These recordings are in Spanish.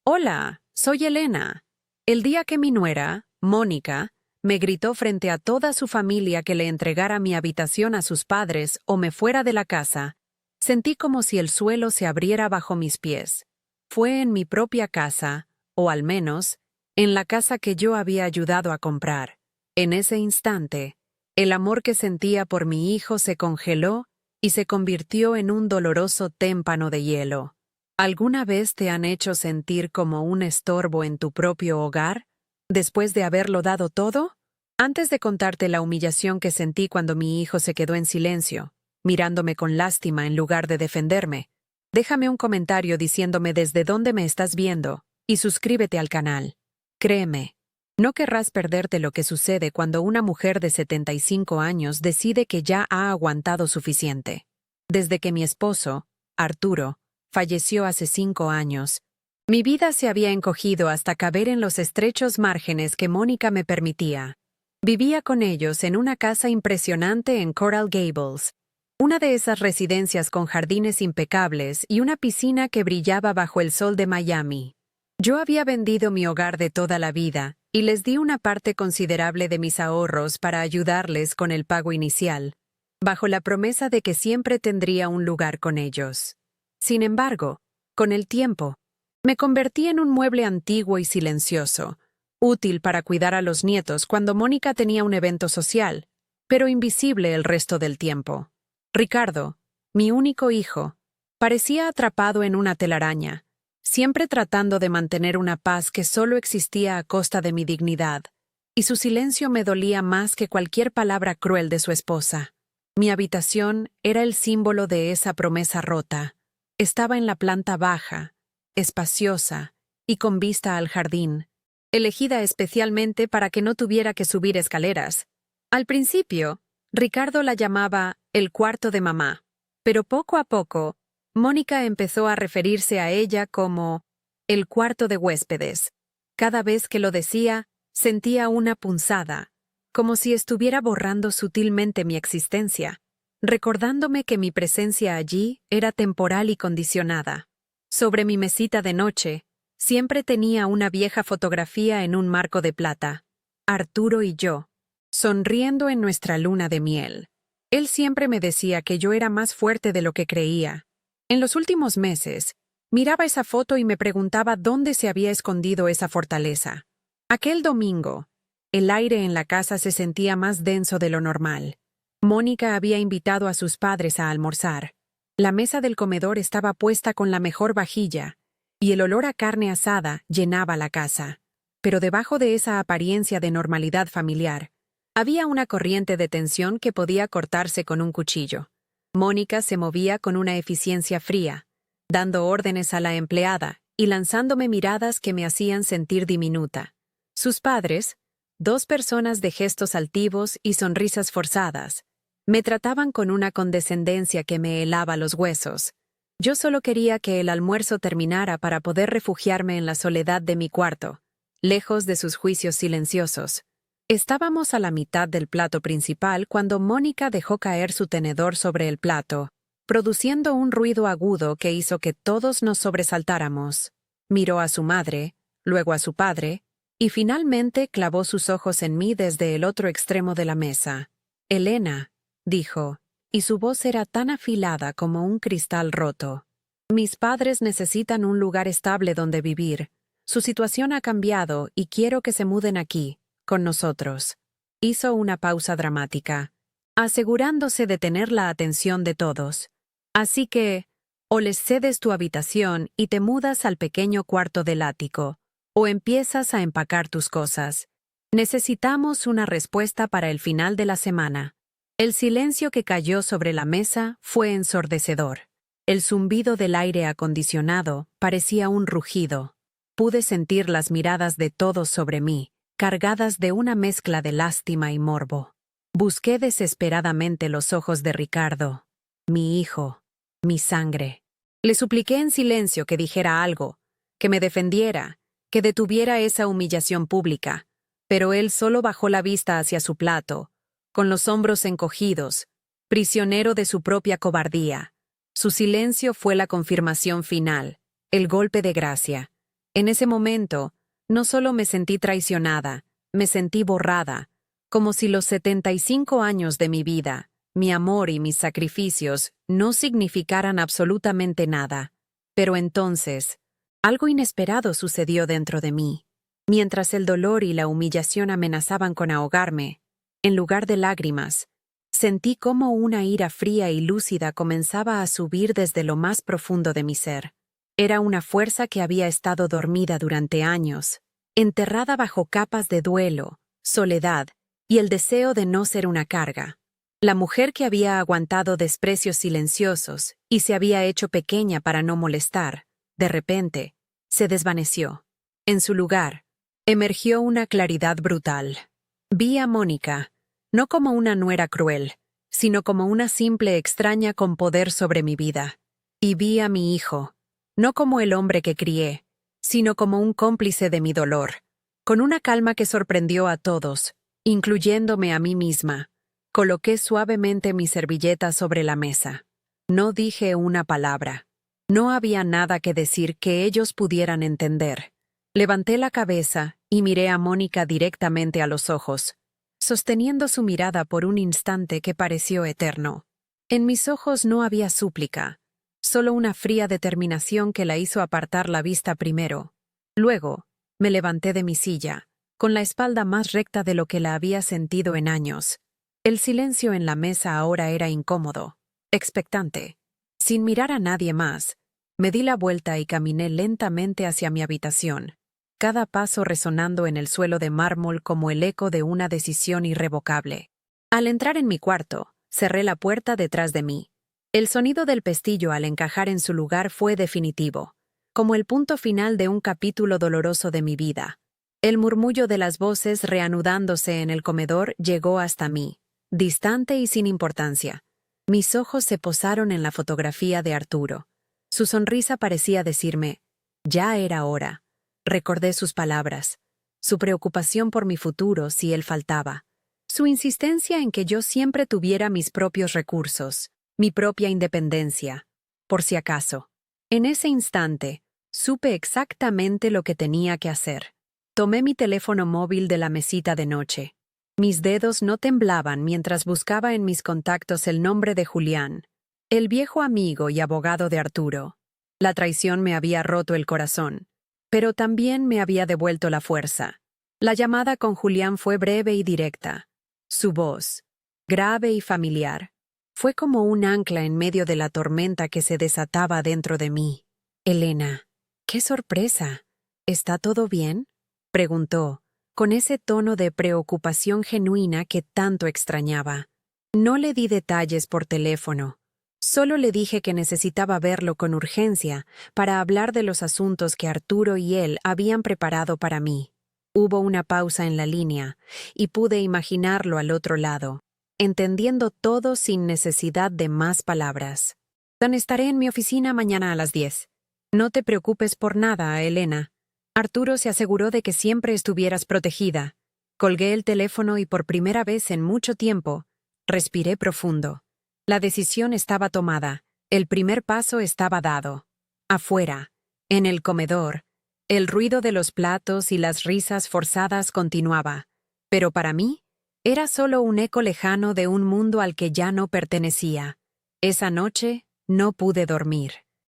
Hola, soy Elena. El día que mi nuera, Mónica, me gritó frente a toda su familia que le entregara mi habitación a sus padres o me fuera de la casa, sentí como si el suelo se abriera bajo mis pies. Fue en mi propia casa, o al menos, en la casa que yo había ayudado a comprar. En ese instante, el amor que sentía por mi hijo se congeló y se convirtió en un doloroso témpano de hielo. ¿Alguna vez te han hecho sentir como un estorbo en tu propio hogar, después de haberlo dado todo? Antes de contarte la humillación que sentí cuando mi hijo se quedó en silencio, mirándome con lástima en lugar de defenderme, déjame un comentario diciéndome desde dónde me estás viendo, y suscríbete al canal. Créeme, no querrás perderte lo que sucede cuando una mujer de 75 años decide que ya ha aguantado suficiente. Desde que mi esposo, Arturo, falleció hace 5 años, mi vida se había encogido hasta caber en los estrechos márgenes que Mónica me permitía. Vivía con ellos en una casa impresionante en Coral Gables, una de esas residencias con jardines impecables y una piscina que brillaba bajo el sol de Miami. Yo había vendido mi hogar de toda la vida y les di una parte considerable de mis ahorros para ayudarles con el pago inicial, bajo la promesa de que siempre tendría un lugar con ellos. Sin embargo, con el tiempo, me convertí en un mueble antiguo y silencioso, útil para cuidar a los nietos cuando Mónica tenía un evento social, pero invisible el resto del tiempo. Ricardo, mi único hijo, parecía atrapado en una telaraña, siempre tratando de mantener una paz que solo existía a costa de mi dignidad, y su silencio me dolía más que cualquier palabra cruel de su esposa. Mi habitación era el símbolo de esa promesa rota. Estaba en la planta baja, espaciosa y con vista al jardín, elegida especialmente para que no tuviera que subir escaleras. Al principio, Ricardo la llamaba el cuarto de mamá, pero poco a poco, Mónica empezó a referirse a ella como el cuarto de huéspedes. Cada vez que lo decía, sentía una punzada, como si estuviera borrando sutilmente mi existencia, recordándome que mi presencia allí era temporal y condicionada. Sobre mi mesita de noche, siempre tenía una vieja fotografía en un marco de plata. Arturo y yo, sonriendo en nuestra luna de miel. Él siempre me decía que yo era más fuerte de lo que creía. En los últimos meses, miraba esa foto y me preguntaba dónde se había escondido esa fortaleza. Aquel domingo, el aire en la casa se sentía más denso de lo normal. Mónica había invitado a sus padres a almorzar. La mesa del comedor estaba puesta con la mejor vajilla, y el olor a carne asada llenaba la casa. Pero debajo de esa apariencia de normalidad familiar, había una corriente de tensión que podía cortarse con un cuchillo. Mónica se movía con una eficiencia fría, dando órdenes a la empleada y lanzándome miradas que me hacían sentir diminuta. Sus padres, dos personas de gestos altivos y sonrisas forzadas, me trataban con una condescendencia que me helaba los huesos. Yo solo quería que el almuerzo terminara para poder refugiarme en la soledad de mi cuarto, lejos de sus juicios silenciosos. Estábamos a la mitad del plato principal cuando Mónica dejó caer su tenedor sobre el plato, produciendo un ruido agudo que hizo que todos nos sobresaltáramos. Miró a su madre, luego a su padre, y finalmente clavó sus ojos en mí desde el otro extremo de la mesa. «Elena», dijo, y su voz era tan afilada como un cristal roto. «Mis padres necesitan un lugar estable donde vivir. Su situación ha cambiado y quiero que se muden aquí, con nosotros». Hizo una pausa dramática, asegurándose de tener la atención de todos. «Así que, o les cedes tu habitación y te mudas al pequeño cuarto del ático, o empiezas a empacar tus cosas. Necesitamos una respuesta para el final de la semana». El silencio que cayó sobre la mesa fue ensordecedor. El zumbido del aire acondicionado parecía un rugido. Pude sentir las miradas de todos sobre mí, cargadas de una mezcla de lástima y morbo. Busqué desesperadamente los ojos de Ricardo, mi hijo, mi sangre. Le supliqué en silencio que dijera algo, que me defendiera, que detuviera esa humillación pública, pero él solo bajó la vista hacia su plato, con los hombros encogidos, prisionero de su propia cobardía. Su silencio fue la confirmación final, el golpe de gracia. En ese momento, no solo me sentí traicionada, me sentí borrada, como si los 75 años de mi vida, mi amor y mis sacrificios no significaran absolutamente nada. Pero entonces, algo inesperado sucedió dentro de mí. Mientras el dolor y la humillación amenazaban con ahogarme, en lugar de lágrimas, sentí cómo una ira fría y lúcida comenzaba a subir desde lo más profundo de mi ser. Era una fuerza que había estado dormida durante años, enterrada bajo capas de duelo, soledad y el deseo de no ser una carga. La mujer que había aguantado desprecios silenciosos y se había hecho pequeña para no molestar, de repente, se desvaneció. En su lugar, emergió una claridad brutal. Vi a Mónica, no como una nuera cruel, sino como una simple extraña con poder sobre mi vida. Y vi a mi hijo, no como el hombre que crié, sino como un cómplice de mi dolor, con una calma que sorprendió a todos, incluyéndome a mí misma. Coloqué suavemente mi servilleta sobre la mesa. No dije una palabra. No había nada que decir que ellos pudieran entender. Levanté la cabeza y miré a Mónica directamente a los ojos, sosteniendo su mirada por un instante que pareció eterno. En mis ojos no había súplica, solo una fría determinación que la hizo apartar la vista primero. Luego, me levanté de mi silla, con la espalda más recta de lo que la había sentido en años. El silencio en la mesa ahora era incómodo, expectante. Sin mirar a nadie más, me di la vuelta y caminé lentamente hacia mi habitación, cada paso resonando en el suelo de mármol como el eco de una decisión irrevocable. Al entrar en mi cuarto, cerré la puerta detrás de mí. El sonido del pestillo al encajar en su lugar fue definitivo, como el punto final de un capítulo doloroso de mi vida. El murmullo de las voces reanudándose en el comedor llegó hasta mí, distante y sin importancia. Mis ojos se posaron en la fotografía de Arturo. Su sonrisa parecía decirme, ya era hora. Recordé sus palabras, su preocupación por mi futuro si él faltaba, su insistencia en que yo siempre tuviera mis propios recursos, mi propia independencia, por si acaso. En ese instante, supe exactamente lo que tenía que hacer. Tomé mi teléfono móvil de la mesita de noche. Mis dedos no temblaban mientras buscaba en mis contactos el nombre de Julián, el viejo amigo y abogado de Arturo. La traición me había roto el corazón, pero también me había devuelto la fuerza. La llamada con Julián fue breve y directa. Su voz, grave y familiar, fue como un ancla en medio de la tormenta que se desataba dentro de mí. Elena, ¡qué sorpresa! ¿Está todo bien?, preguntó, con ese tono de preocupación genuina que tanto extrañaba. No le di detalles por teléfono. Solo le dije que necesitaba verlo con urgencia para hablar de los asuntos que Arturo y él habían preparado para mí. Hubo una pausa en la línea y pude imaginarlo al otro lado, entendiendo todo sin necesidad de más palabras. Estaré en mi oficina mañana a las 10. No te preocupes por nada, Elena. Arturo se aseguró de que siempre estuvieras protegida. Colgué el teléfono y por primera vez en mucho tiempo, respiré profundo. La decisión estaba tomada, el primer paso estaba dado. Afuera, en el comedor, el ruido de los platos y las risas forzadas continuaba, pero para mí, era solo un eco lejano de un mundo al que ya no pertenecía. Esa noche, no pude dormir.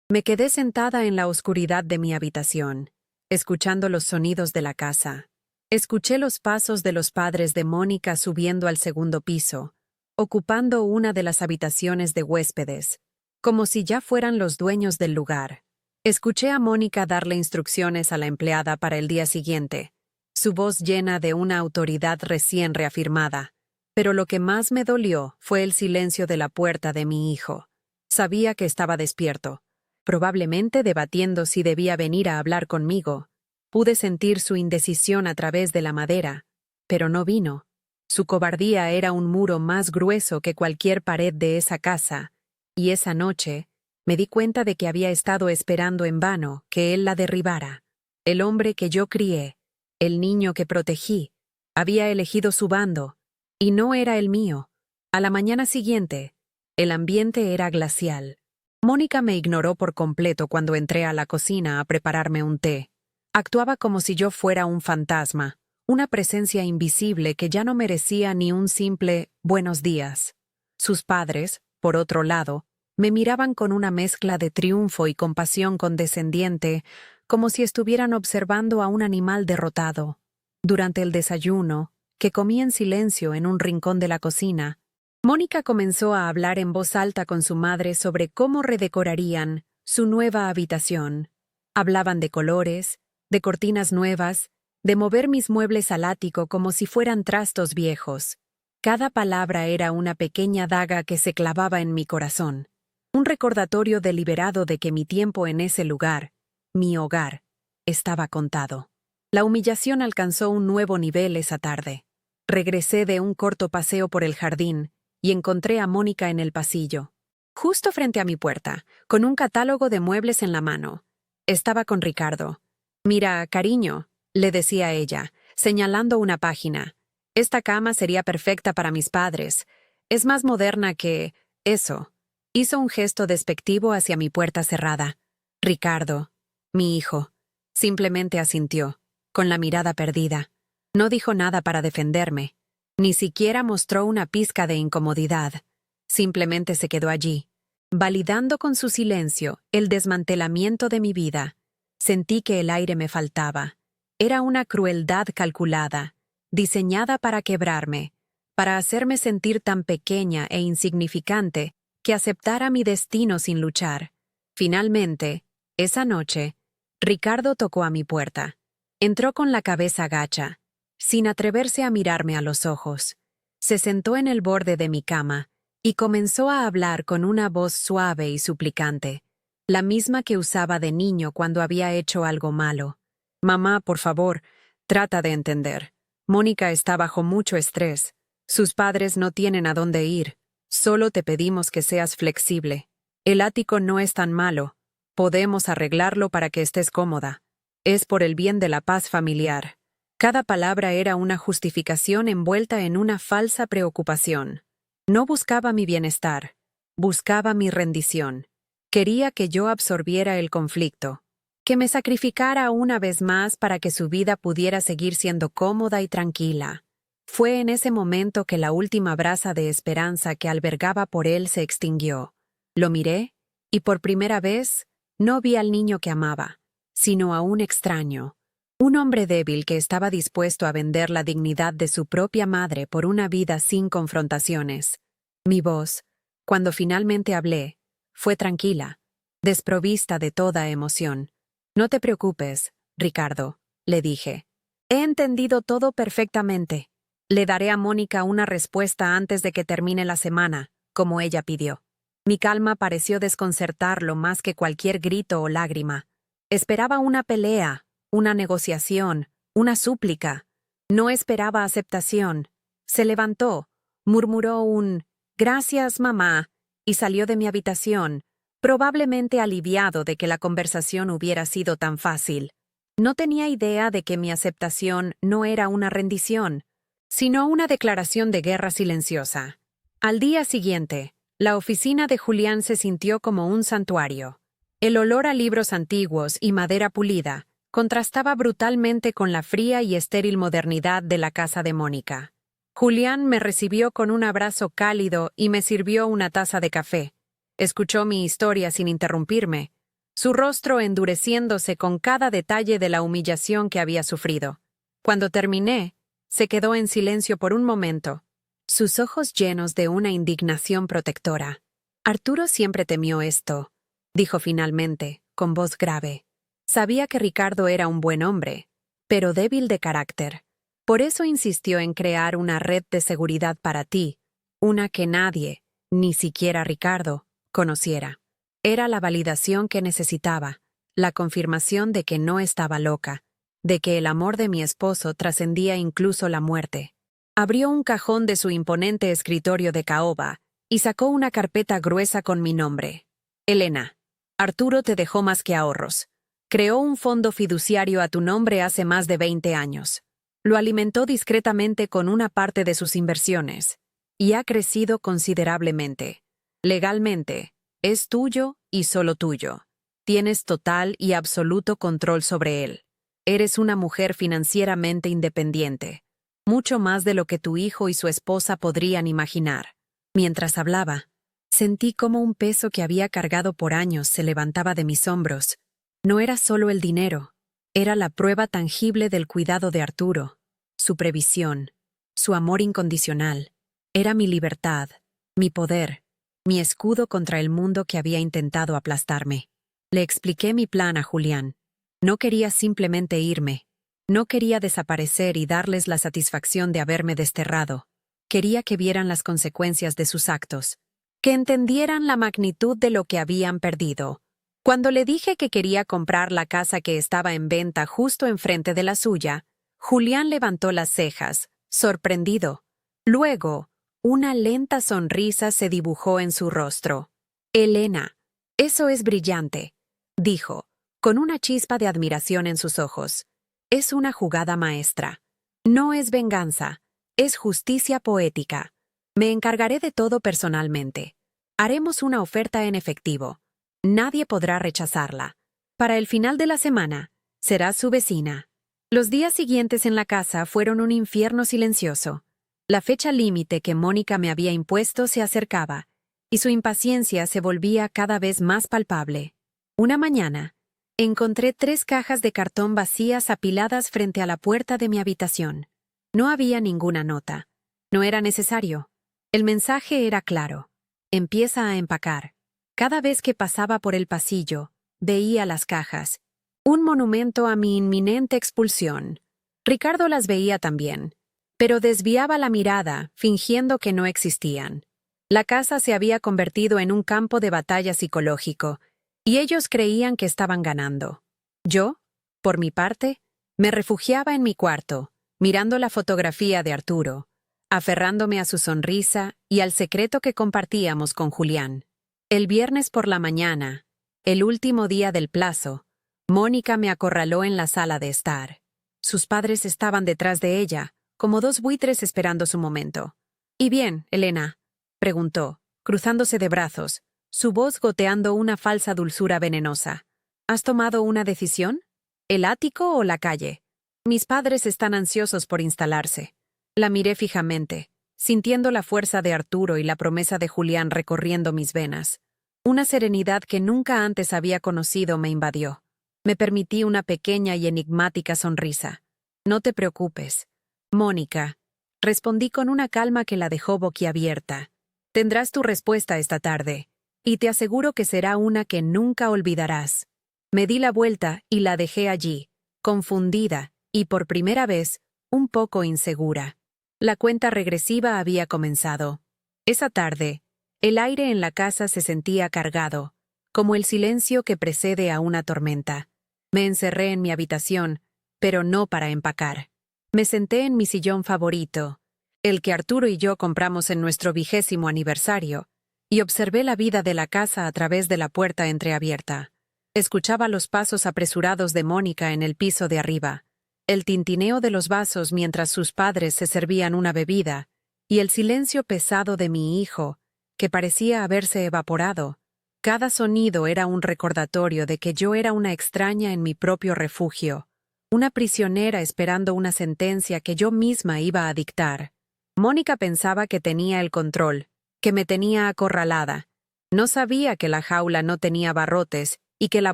Me quedé sentada en la oscuridad de mi habitación, escuchando los sonidos de la casa. Escuché los pasos de los padres de Mónica subiendo al segundo piso, ocupando una de las habitaciones de huéspedes, como si ya fueran los dueños del lugar. Escuché a Mónica darle instrucciones a la empleada para el día siguiente, su voz llena de una autoridad recién reafirmada. Pero lo que más me dolió fue el silencio de la puerta de mi hijo. Sabía que estaba despierto, probablemente debatiendo si debía venir a hablar conmigo. Pude sentir su indecisión a través de la madera, pero no vino. Su cobardía era un muro más grueso que cualquier pared de esa casa, y esa noche me di cuenta de que había estado esperando en vano que él la derribara. El hombre que yo crié, el niño que protegí, había elegido su bando, y no era el mío. A la mañana siguiente, el ambiente era glacial. Mónica me ignoró por completo cuando entré a la cocina a prepararme un té. Actuaba como si yo fuera un fantasma, una presencia invisible que ya no merecía ni un simple buenos días. Sus padres, por otro lado, me miraban con una mezcla de triunfo y compasión condescendiente, como si estuvieran observando a un animal derrotado. Durante el desayuno, que comí en silencio en un rincón de la cocina, Mónica comenzó a hablar en voz alta con su madre sobre cómo redecorarían su nueva habitación. Hablaban de colores, de cortinas nuevas, de mover mis muebles al ático como si fueran trastos viejos. Cada palabra era una pequeña daga que se clavaba en mi corazón. Un recordatorio deliberado de que mi tiempo en ese lugar, mi hogar, estaba contado. La humillación alcanzó un nuevo nivel esa tarde. Regresé de un corto paseo por el jardín y encontré a Mónica en el pasillo, justo frente a mi puerta, con un catálogo de muebles en la mano. Estaba con Ricardo. «Mira, cariño», le decía ella, señalando una página. «Esta cama sería perfecta para mis padres. Es más moderna que... eso». Hizo un gesto despectivo hacia mi puerta cerrada. Ricardo, mi hijo, simplemente asintió, con la mirada perdida. No dijo nada para defenderme. Ni siquiera mostró una pizca de incomodidad. Simplemente se quedó allí, validando con su silencio el desmantelamiento de mi vida. Sentí que el aire me faltaba. Era una crueldad calculada, diseñada para quebrarme, para hacerme sentir tan pequeña e insignificante que aceptara mi destino sin luchar. Finalmente, esa noche, Ricardo tocó a mi puerta. Entró con la cabeza gacha, sin atreverse a mirarme a los ojos. Se sentó en el borde de mi cama y comenzó a hablar con una voz suave y suplicante, la misma que usaba de niño cuando había hecho algo malo. «Mamá, por favor, trata de entender. Mónica está bajo mucho estrés. Sus padres no tienen a dónde ir. Solo te pedimos que seas flexible. El ático no es tan malo. Podemos arreglarlo para que estés cómoda. Es por el bien de la paz familiar». Cada palabra era una justificación envuelta en una falsa preocupación. No buscaba mi bienestar, buscaba mi rendición. Quería que yo absorbiera el conflicto, que me sacrificara una vez más para que su vida pudiera seguir siendo cómoda y tranquila. Fue en ese momento que la última brasa de esperanza que albergaba por él se extinguió. Lo miré, y por primera vez, no vi al niño que amaba, sino a un extraño. Un hombre débil que estaba dispuesto a vender la dignidad de su propia madre por una vida sin confrontaciones. Mi voz, cuando finalmente hablé, fue tranquila, desprovista de toda emoción. «No te preocupes, Ricardo», le dije. «He entendido todo perfectamente. Le daré a Mónica una respuesta antes de que termine la semana, como ella pidió». Mi calma pareció desconcertarlo más que cualquier grito o lágrima. Esperaba una pelea, una negociación, una súplica. No esperaba aceptación. Se levantó, murmuró un «Gracias, mamá», y salió de mi habitación, probablemente aliviado de que la conversación hubiera sido tan fácil. No tenía idea de que mi aceptación no era una rendición, sino una declaración de guerra silenciosa. Al día siguiente, la oficina de Julián se sintió como un santuario. El olor a libros antiguos y madera pulida contrastaba brutalmente con la fría y estéril modernidad de la casa de Mónica. Julián me recibió con un abrazo cálido y me sirvió una taza de café. Escuchó mi historia sin interrumpirme, su rostro endureciéndose con cada detalle de la humillación que había sufrido. Cuando terminé, se quedó en silencio por un momento, sus ojos llenos de una indignación protectora. «Arturo siempre temió esto», dijo finalmente, con voz grave. «Sabía que Ricardo era un buen hombre, pero débil de carácter. Por eso insistió en crear una red de seguridad para ti, una que nadie, ni siquiera Ricardo, conociera. Era la validación que necesitaba, la confirmación de que no estaba loca, de que el amor de mi esposo trascendía incluso la muerte». Abrió un cajón de su imponente escritorio de caoba y sacó una carpeta gruesa con mi nombre. «Elena, Arturo te dejó más que ahorros. Creó un fondo fiduciario a tu nombre hace más de 20 años. Lo alimentó discretamente con una parte de sus inversiones y ha crecido considerablemente. Legalmente, es tuyo y solo tuyo. Tienes total y absoluto control sobre él. Eres una mujer financieramente independiente, mucho más de lo que tu hijo y su esposa podrían imaginar. Mientras hablaba, sentí como un peso que había cargado por años se levantaba de mis hombros. No era solo el dinero, era la prueba tangible del cuidado de Arturo, su previsión, su amor incondicional. Era mi libertad, mi poder, mi escudo contra el mundo que había intentado aplastarme. Le expliqué mi plan a Julián. No quería simplemente irme. No quería desaparecer y darles la satisfacción de haberme desterrado. Quería que vieran las consecuencias de sus actos, que entendieran la magnitud de lo que habían perdido. Cuando le dije que quería comprar la casa que estaba en venta justo enfrente de la suya, Julián levantó las cejas, sorprendido. Luego, una lenta sonrisa se dibujó en su rostro. «Elena, eso es brillante», dijo, con una chispa de admiración en sus ojos. «Es una jugada maestra. No es venganza, es justicia poética. Me encargaré de todo personalmente. Haremos una oferta en efectivo. Nadie podrá rechazarla. Para el final de la semana, serás su vecina». Los días siguientes en la casa fueron un infierno silencioso. La fecha límite que Mónica me había impuesto se acercaba, y su impaciencia se volvía cada vez más palpable. Una mañana, encontré 3 cajas de cartón vacías apiladas frente a la puerta de mi habitación. No había ninguna nota. No era necesario. El mensaje era claro. Empieza a empacar. Cada vez que pasaba por el pasillo, veía las cajas. Un monumento a mi inminente expulsión. Ricardo las veía también, pero desviaba la mirada, fingiendo que no existían. La casa se había convertido en un campo de batalla psicológico, y ellos creían que estaban ganando. Yo, por mi parte, me refugiaba en mi cuarto, mirando la fotografía de Arturo, aferrándome a su sonrisa y al secreto que compartíamos con Julián. El viernes por la mañana, el último día del plazo, Mónica me acorraló en la sala de estar. Sus padres estaban detrás de ella, como 2 buitres esperando su momento. «¿Y bien, Elena?», preguntó, cruzándose de brazos, su voz goteando una falsa dulzura venenosa. «¿Has tomado una decisión? ¿El ático o la calle?» «Mis padres están ansiosos por instalarse». La miré fijamente, sintiendo la fuerza de Arturo y la promesa de Julián recorriendo mis venas. Una serenidad que nunca antes había conocido me invadió. Me permití una pequeña y enigmática sonrisa. «No te preocupes, Mónica», respondí con una calma que la dejó boquiabierta. «Tendrás tu respuesta esta tarde, y te aseguro que será una que nunca olvidarás». Me di la vuelta y la dejé allí, confundida y, por primera vez, un poco insegura. La cuenta regresiva había comenzado. Esa tarde, el aire en la casa se sentía cargado, como el silencio que precede a una tormenta. Me encerré en mi habitación, pero no para empacar. Me senté en mi sillón favorito, el que Arturo y yo compramos en nuestro 20º aniversario, y observé la vida de la casa a través de la puerta entreabierta. Escuchaba los pasos apresurados de Mónica en el piso de arriba, el tintineo de los vasos mientras sus padres se servían una bebida, y el silencio pesado de mi hijo, que parecía haberse evaporado. Cada sonido era un recordatorio de que yo era una extraña en mi propio refugio, una prisionera esperando una sentencia que yo misma iba a dictar. Mónica pensaba que tenía el control, que me tenía acorralada. No sabía que la jaula no tenía barrotes y que la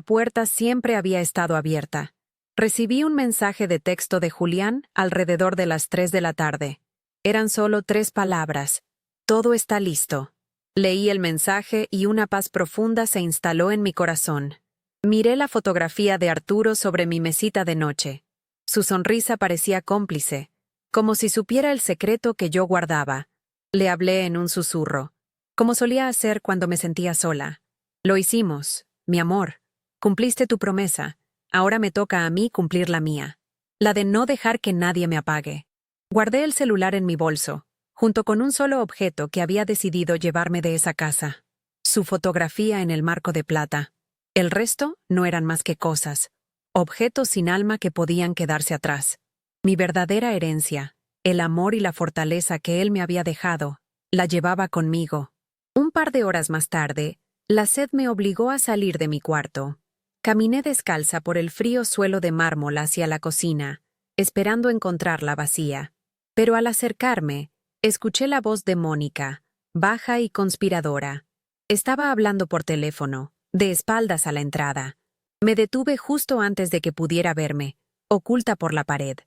puerta siempre había estado abierta. Recibí un mensaje de texto de Julián alrededor de las 3 de la tarde. Eran solo 3 palabras. «Todo está listo». Leí el mensaje y una paz profunda se instaló en mi corazón. Miré la fotografía de Arturo sobre mi mesita de noche. Su sonrisa parecía cómplice, como si supiera el secreto que yo guardaba. Le hablé en un susurro, como solía hacer cuando me sentía sola. «Lo hicimos, mi amor. Cumpliste tu promesa. Ahora me toca a mí cumplir la mía. La de no dejar que nadie me apague». Guardé el celular en mi bolso, junto con un solo objeto que había decidido llevarme de esa casa. Su fotografía en el marco de plata. El resto no eran más que cosas, objetos sin alma que podían quedarse atrás. Mi verdadera herencia, el amor y la fortaleza que él me había dejado, la llevaba conmigo. Un par de horas más tarde, la sed me obligó a salir de mi cuarto. Caminé descalza por el frío suelo de mármol hacia la cocina, esperando encontrarla vacía. Pero al acercarme, escuché la voz de Mónica, baja y conspiradora. Estaba hablando por teléfono, de espaldas a la entrada. Me detuve justo antes de que pudiera verme, oculta por la pared.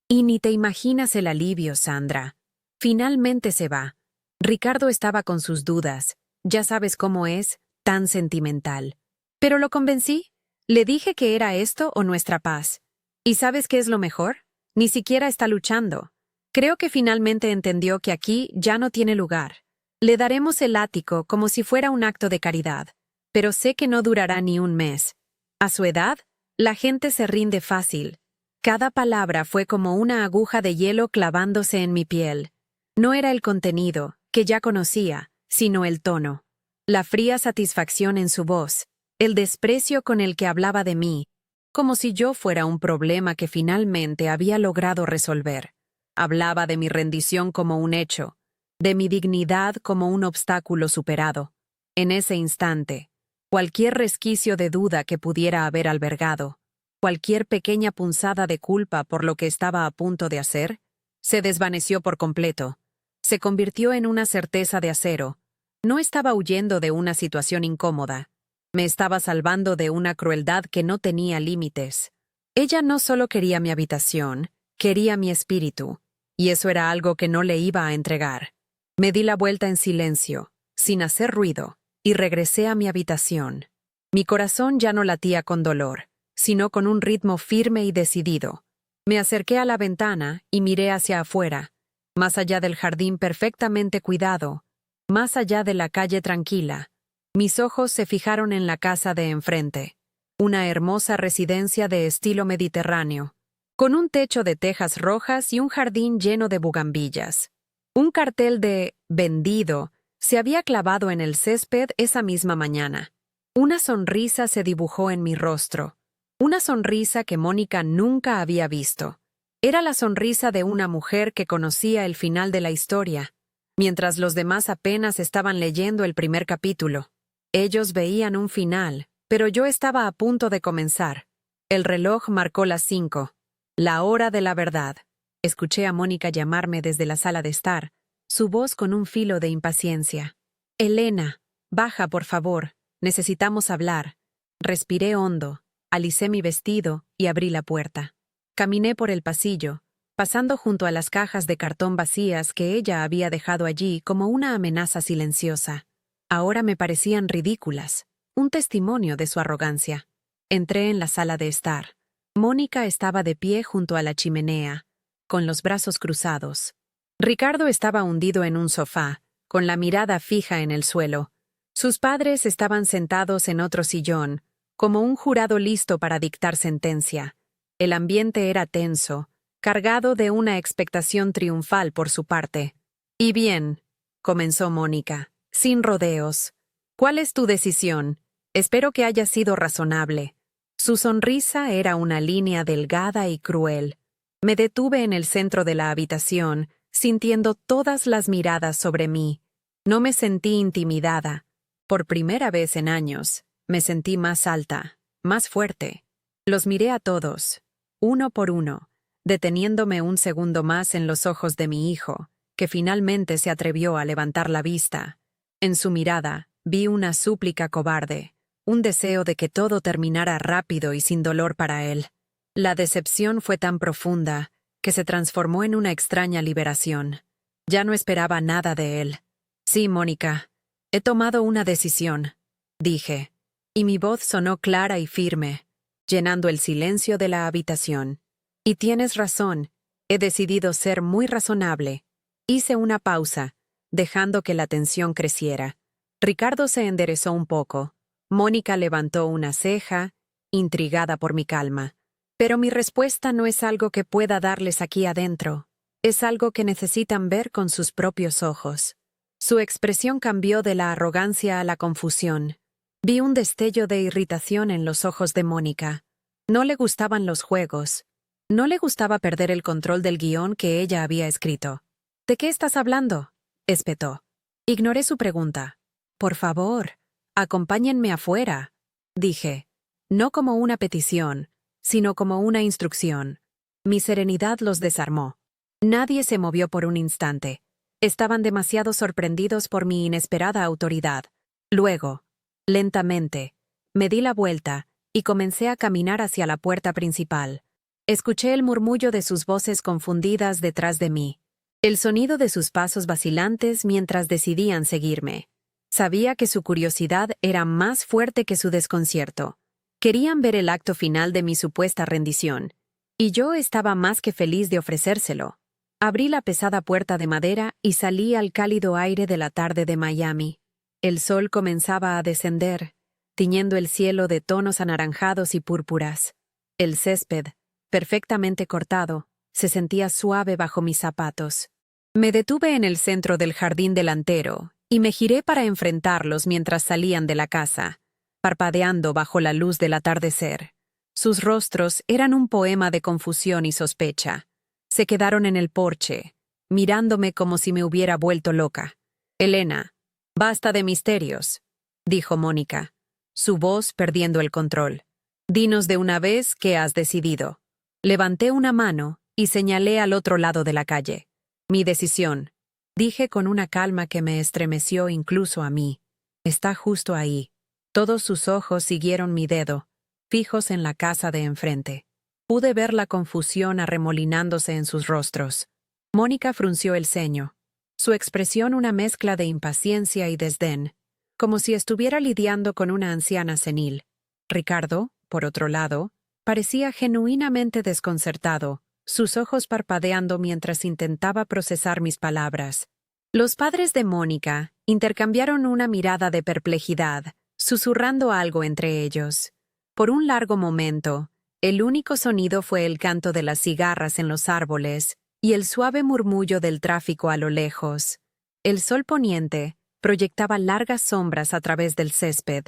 Y ni te imaginas el alivio, Sandra. Finalmente se va. Ricardo estaba con sus dudas. Ya sabes cómo es, tan sentimental. Pero lo convencí. Le dije que era esto o nuestra paz. ¿Y sabes qué es lo mejor? Ni siquiera está luchando. Creo que finalmente entendió que aquí ya no tiene lugar. Le daremos el ático como si fuera un acto de caridad, pero sé que no durará ni un mes. A su edad, la gente se rinde fácil. Cada palabra fue como una aguja de hielo clavándose en mi piel. No era el contenido, que ya conocía, sino el tono. La fría satisfacción en su voz, el desprecio con el que hablaba de mí, como si yo fuera un problema que finalmente había logrado resolver. Hablaba de mi rendición como un hecho, de mi dignidad como un obstáculo superado. En ese instante, cualquier resquicio de duda que pudiera haber albergado, cualquier pequeña punzada de culpa por lo que estaba a punto de hacer, se desvaneció por completo. Se convirtió en una certeza de acero. No estaba huyendo de una situación incómoda. Me estaba salvando de una crueldad que no tenía límites. Ella no solo quería mi habitación, quería mi espíritu, y eso era algo que no le iba a entregar. Me di la vuelta en silencio, sin hacer ruido, y regresé a mi habitación. Mi corazón ya no latía con dolor, sino con un ritmo firme y decidido. Me acerqué a la ventana y miré hacia afuera, más allá del jardín perfectamente cuidado, más allá de la calle tranquila. Mis ojos se fijaron en la casa de enfrente, una hermosa residencia de estilo mediterráneo, con un techo de tejas rojas y un jardín lleno de bugambillas. Un cartel de «vendido» se había clavado en el césped esa misma mañana. Una sonrisa se dibujó en mi rostro, una sonrisa que Mónica nunca había visto. Era la sonrisa de una mujer que conocía el final de la historia, mientras los demás apenas estaban leyendo el primer capítulo. Ellos veían un final, pero yo estaba a punto de comenzar. El reloj marcó las 5, la hora de la verdad. Escuché a Mónica llamarme desde la sala de estar, su voz con un filo de impaciencia. «Elena, baja, por favor, necesitamos hablar». Respiré hondo, alicé mi vestido y abrí la puerta. Caminé por el pasillo, pasando junto a las cajas de cartón vacías que ella había dejado allí como una amenaza silenciosa. Ahora me parecían ridículas, un testimonio de su arrogancia. Entré en la sala de estar. Mónica estaba de pie junto a la chimenea, con los brazos cruzados. Ricardo estaba hundido en un sofá, con la mirada fija en el suelo. Sus padres estaban sentados en otro sillón, como un jurado listo para dictar sentencia. El ambiente era tenso, cargado de una expectación triunfal por su parte. «Y bien», comenzó Mónica, sin rodeos. «¿Cuál es tu decisión? Espero que haya sido razonable». Su sonrisa era una línea delgada y cruel. Me detuve en el centro de la habitación, sintiendo todas las miradas sobre mí. No me sentí intimidada. Por primera vez en años, me sentí más alta, más fuerte. Los miré a todos, uno por uno, deteniéndome un segundo más en los ojos de mi hijo, que finalmente se atrevió a levantar la vista. En su mirada, vi una súplica cobarde, un deseo de que todo terminara rápido y sin dolor para él. La decepción fue tan profunda que se transformó en una extraña liberación. Ya no esperaba nada de él. «Sí, Mónica, he tomado una decisión», dije, y mi voz sonó clara y firme, llenando el silencio de la habitación. «Y tienes razón, he decidido ser muy razonable». Hice una pausa, dejando que la tensión creciera. Ricardo se enderezó un poco. Mónica levantó una ceja, intrigada por mi calma. «Pero mi respuesta no es algo que pueda darles aquí adentro. Es algo que necesitan ver con sus propios ojos». Su expresión cambió de la arrogancia a la confusión. Vi un destello de irritación en los ojos de Mónica. No le gustaban los juegos. No le gustaba perder el control del guión que ella había escrito. «¿De qué estás hablando?», espetó. Ignoré su pregunta. «Por favor, acompáñenme afuera», dije. no como una petición, sino como una instrucción. Mi serenidad los desarmó. Nadie se movió por un instante. Estaban demasiado sorprendidos por mi inesperada autoridad. Luego, lentamente, me di la vuelta y comencé a caminar hacia la puerta principal. Escuché el murmullo de sus voces confundidas detrás de mí, el sonido de sus pasos vacilantes mientras decidían seguirme. Sabía que su curiosidad era más fuerte que su desconcierto. Querían ver el acto final de mi supuesta rendición, y yo estaba más que feliz de ofrecérselo. Abrí la pesada puerta de madera y salí al cálido aire de la tarde de Miami. El sol comenzaba a descender, tiñendo el cielo de tonos anaranjados y púrpuras. El césped, perfectamente cortado, se sentía suave bajo mis zapatos. Me detuve en el centro del jardín delantero y me giré para enfrentarlos mientras salían de la casa, parpadeando bajo la luz del atardecer. Sus rostros eran un poema de confusión y sospecha. Se quedaron en el porche, mirándome como si me hubiera vuelto loca. «Elena, basta de misterios», dijo Mónica, su voz perdiendo el control. «Dinos de una vez qué has decidido». Levanté una mano y señalé al otro lado de la calle. «Mi decisión», dije con una calma que me estremeció incluso a mí. «Está justo ahí». Todos sus ojos siguieron mi dedo, fijos en la casa de enfrente. Pude ver la confusión arremolinándose en sus rostros. Mónica frunció el ceño, su expresión una mezcla de impaciencia y desdén, como si estuviera lidiando con una anciana senil. Ricardo, por otro lado, parecía genuinamente desconcertado, sus ojos parpadeando mientras intentaba procesar mis palabras. Los padres de Mónica intercambiaron una mirada de perplejidad, susurrando algo entre ellos. Por un largo momento, el único sonido fue el canto de las cigarras en los árboles y el suave murmullo del tráfico a lo lejos. El sol poniente proyectaba largas sombras a través del césped,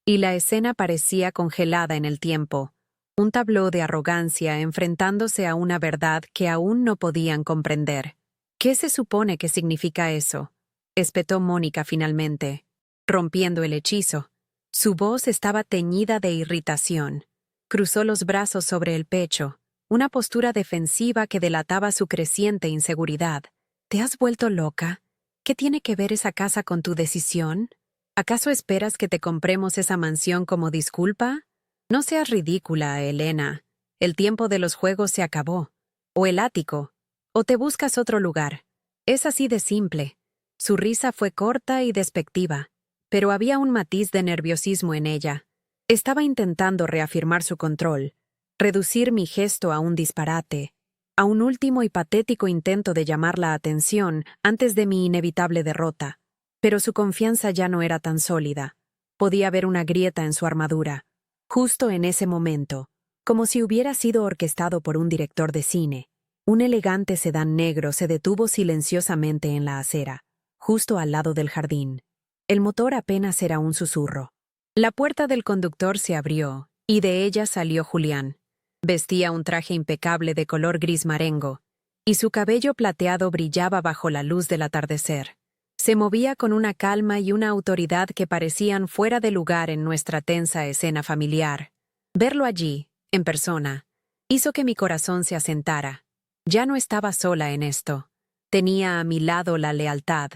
y la escena parecía congelada en el tiempo, un tabló de arrogancia enfrentándose a una verdad que aún no podían comprender. «¿Qué se supone que significa eso?», espetó Mónica finalmente, rompiendo el hechizo. Su voz estaba teñida de irritación. Cruzó los brazos sobre el pecho, una postura defensiva que delataba su creciente inseguridad. «¿Te has vuelto loca? ¿Qué tiene que ver esa casa con tu decisión? ¿Acaso esperas que te compremos esa mansión como disculpa? No seas ridícula, Elena. El tiempo de los juegos se acabó. O el ático. O te buscas otro lugar. Es así de simple». Su risa fue corta y despectiva, pero había un matiz de nerviosismo en ella. Estaba intentando reafirmar su control, reducir mi gesto a un disparate, a un último y patético intento de llamar la atención antes de mi inevitable derrota. Pero su confianza ya no era tan sólida. Podía ver una grieta en su armadura. Justo en ese momento, como si hubiera sido orquestado por un director de cine, un elegante sedán negro se detuvo silenciosamente en la acera, justo al lado del jardín. El motor apenas era un susurro. La puerta del conductor se abrió, y de ella salió Julián. Vestía un traje impecable de color gris marengo, y su cabello plateado brillaba bajo la luz del atardecer. Se movía con una calma y una autoridad que parecían fuera de lugar en nuestra tensa escena familiar. Verlo allí, en persona, hizo que mi corazón se asentara. Ya no estaba sola en esto. Tenía a mi lado la lealtad,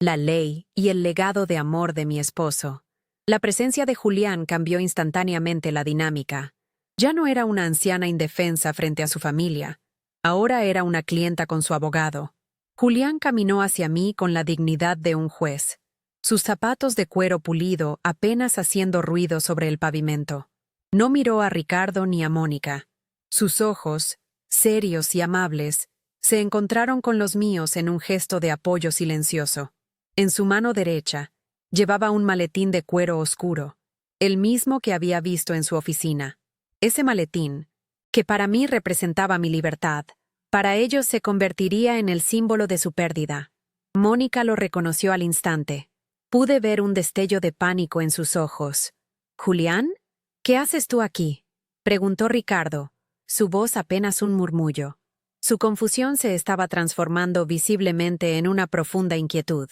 la ley y el legado de amor de mi esposo. La presencia de Julián cambió instantáneamente la dinámica. Ya no era una anciana indefensa frente a su familia. Ahora era una clienta con su abogado. Julián caminó hacia mí con la dignidad de un juez, sus zapatos de cuero pulido apenas haciendo ruido sobre el pavimento. No miró a Ricardo ni a Mónica. Sus ojos, serios y amables, se encontraron con los míos en un gesto de apoyo silencioso. En su mano derecha, llevaba un maletín de cuero oscuro, el mismo que había visto en su oficina. Ese maletín, que para mí representaba mi libertad, para ellos se convertiría en el símbolo de su pérdida. Mónica lo reconoció al instante. Pude ver un destello de pánico en sus ojos. «¿Julián? ¿Qué haces tú aquí?», preguntó Ricardo, su voz apenas un murmullo. Su confusión se estaba transformando visiblemente en una profunda inquietud.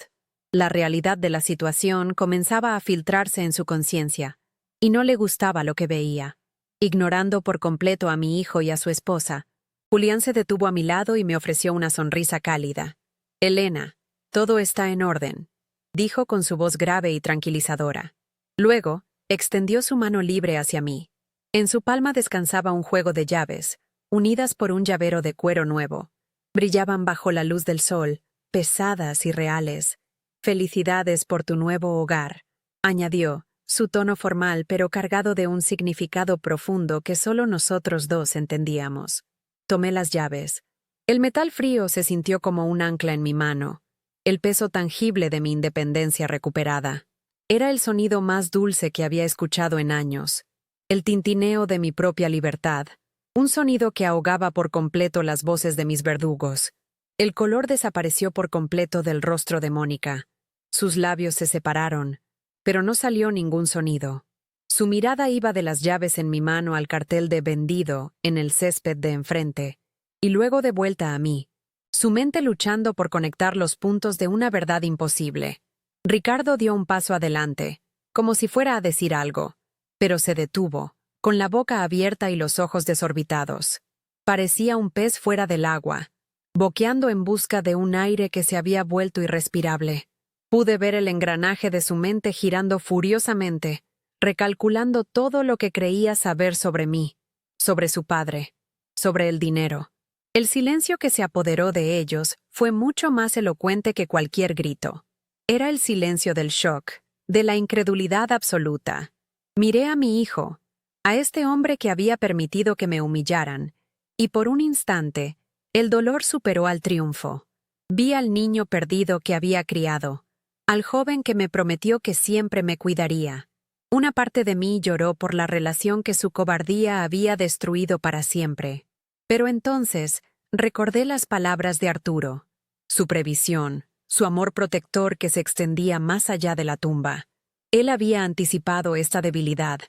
La realidad de la situación comenzaba a filtrarse en su conciencia. y no le gustaba lo que veía. Ignorando por completo a mi hijo y a su esposa, Julián se detuvo a mi lado y me ofreció una sonrisa cálida. «Elena, todo está en orden», dijo con su voz grave y tranquilizadora. Luego, extendió su mano libre hacia mí. En su palma descansaba un juego de llaves, unidas por un llavero de cuero nuevo. Brillaban bajo la luz del sol, pesadas y reales. «Felicidades por tu nuevo hogar», añadió, su tono formal pero cargado de un significado profundo que solo nosotros dos entendíamos. Tomé las llaves. El metal frío se sintió como un ancla en mi mano, el peso tangible de mi independencia recuperada. Era el sonido más dulce que había escuchado en años, el tintineo de mi propia libertad, un sonido que ahogaba por completo las voces de mis verdugos. El color desapareció por completo del rostro de Mónica. Sus labios se separaron, pero no salió ningún sonido. Su mirada iba de las llaves en mi mano al cartel de «vendido» en el césped de enfrente, y luego de vuelta a mí, su mente luchando por conectar los puntos de una verdad imposible. Ricardo dio un paso adelante, como si fuera a decir algo, pero se detuvo, con la boca abierta y los ojos desorbitados. Parecía un pez fuera del agua, boqueando en busca de un aire que se había vuelto irrespirable. Pude ver el engranaje de su mente girando furiosamente, recalculando todo lo que creía saber sobre mí, sobre su padre, sobre el dinero. El silencio que se apoderó de ellos fue mucho más elocuente que cualquier grito. Era el silencio del shock, de la incredulidad absoluta. Miré a mi hijo, a este hombre que había permitido que me humillaran, y por un instante, el dolor superó al triunfo. Vi al niño perdido que había criado, al joven que me prometió que siempre me cuidaría. Una parte de mí lloró por la relación que su cobardía había destruido para siempre. Pero entonces recordé las palabras de Arturo, su previsión, su amor protector que se extendía más allá de la tumba. Él había anticipado esta debilidad,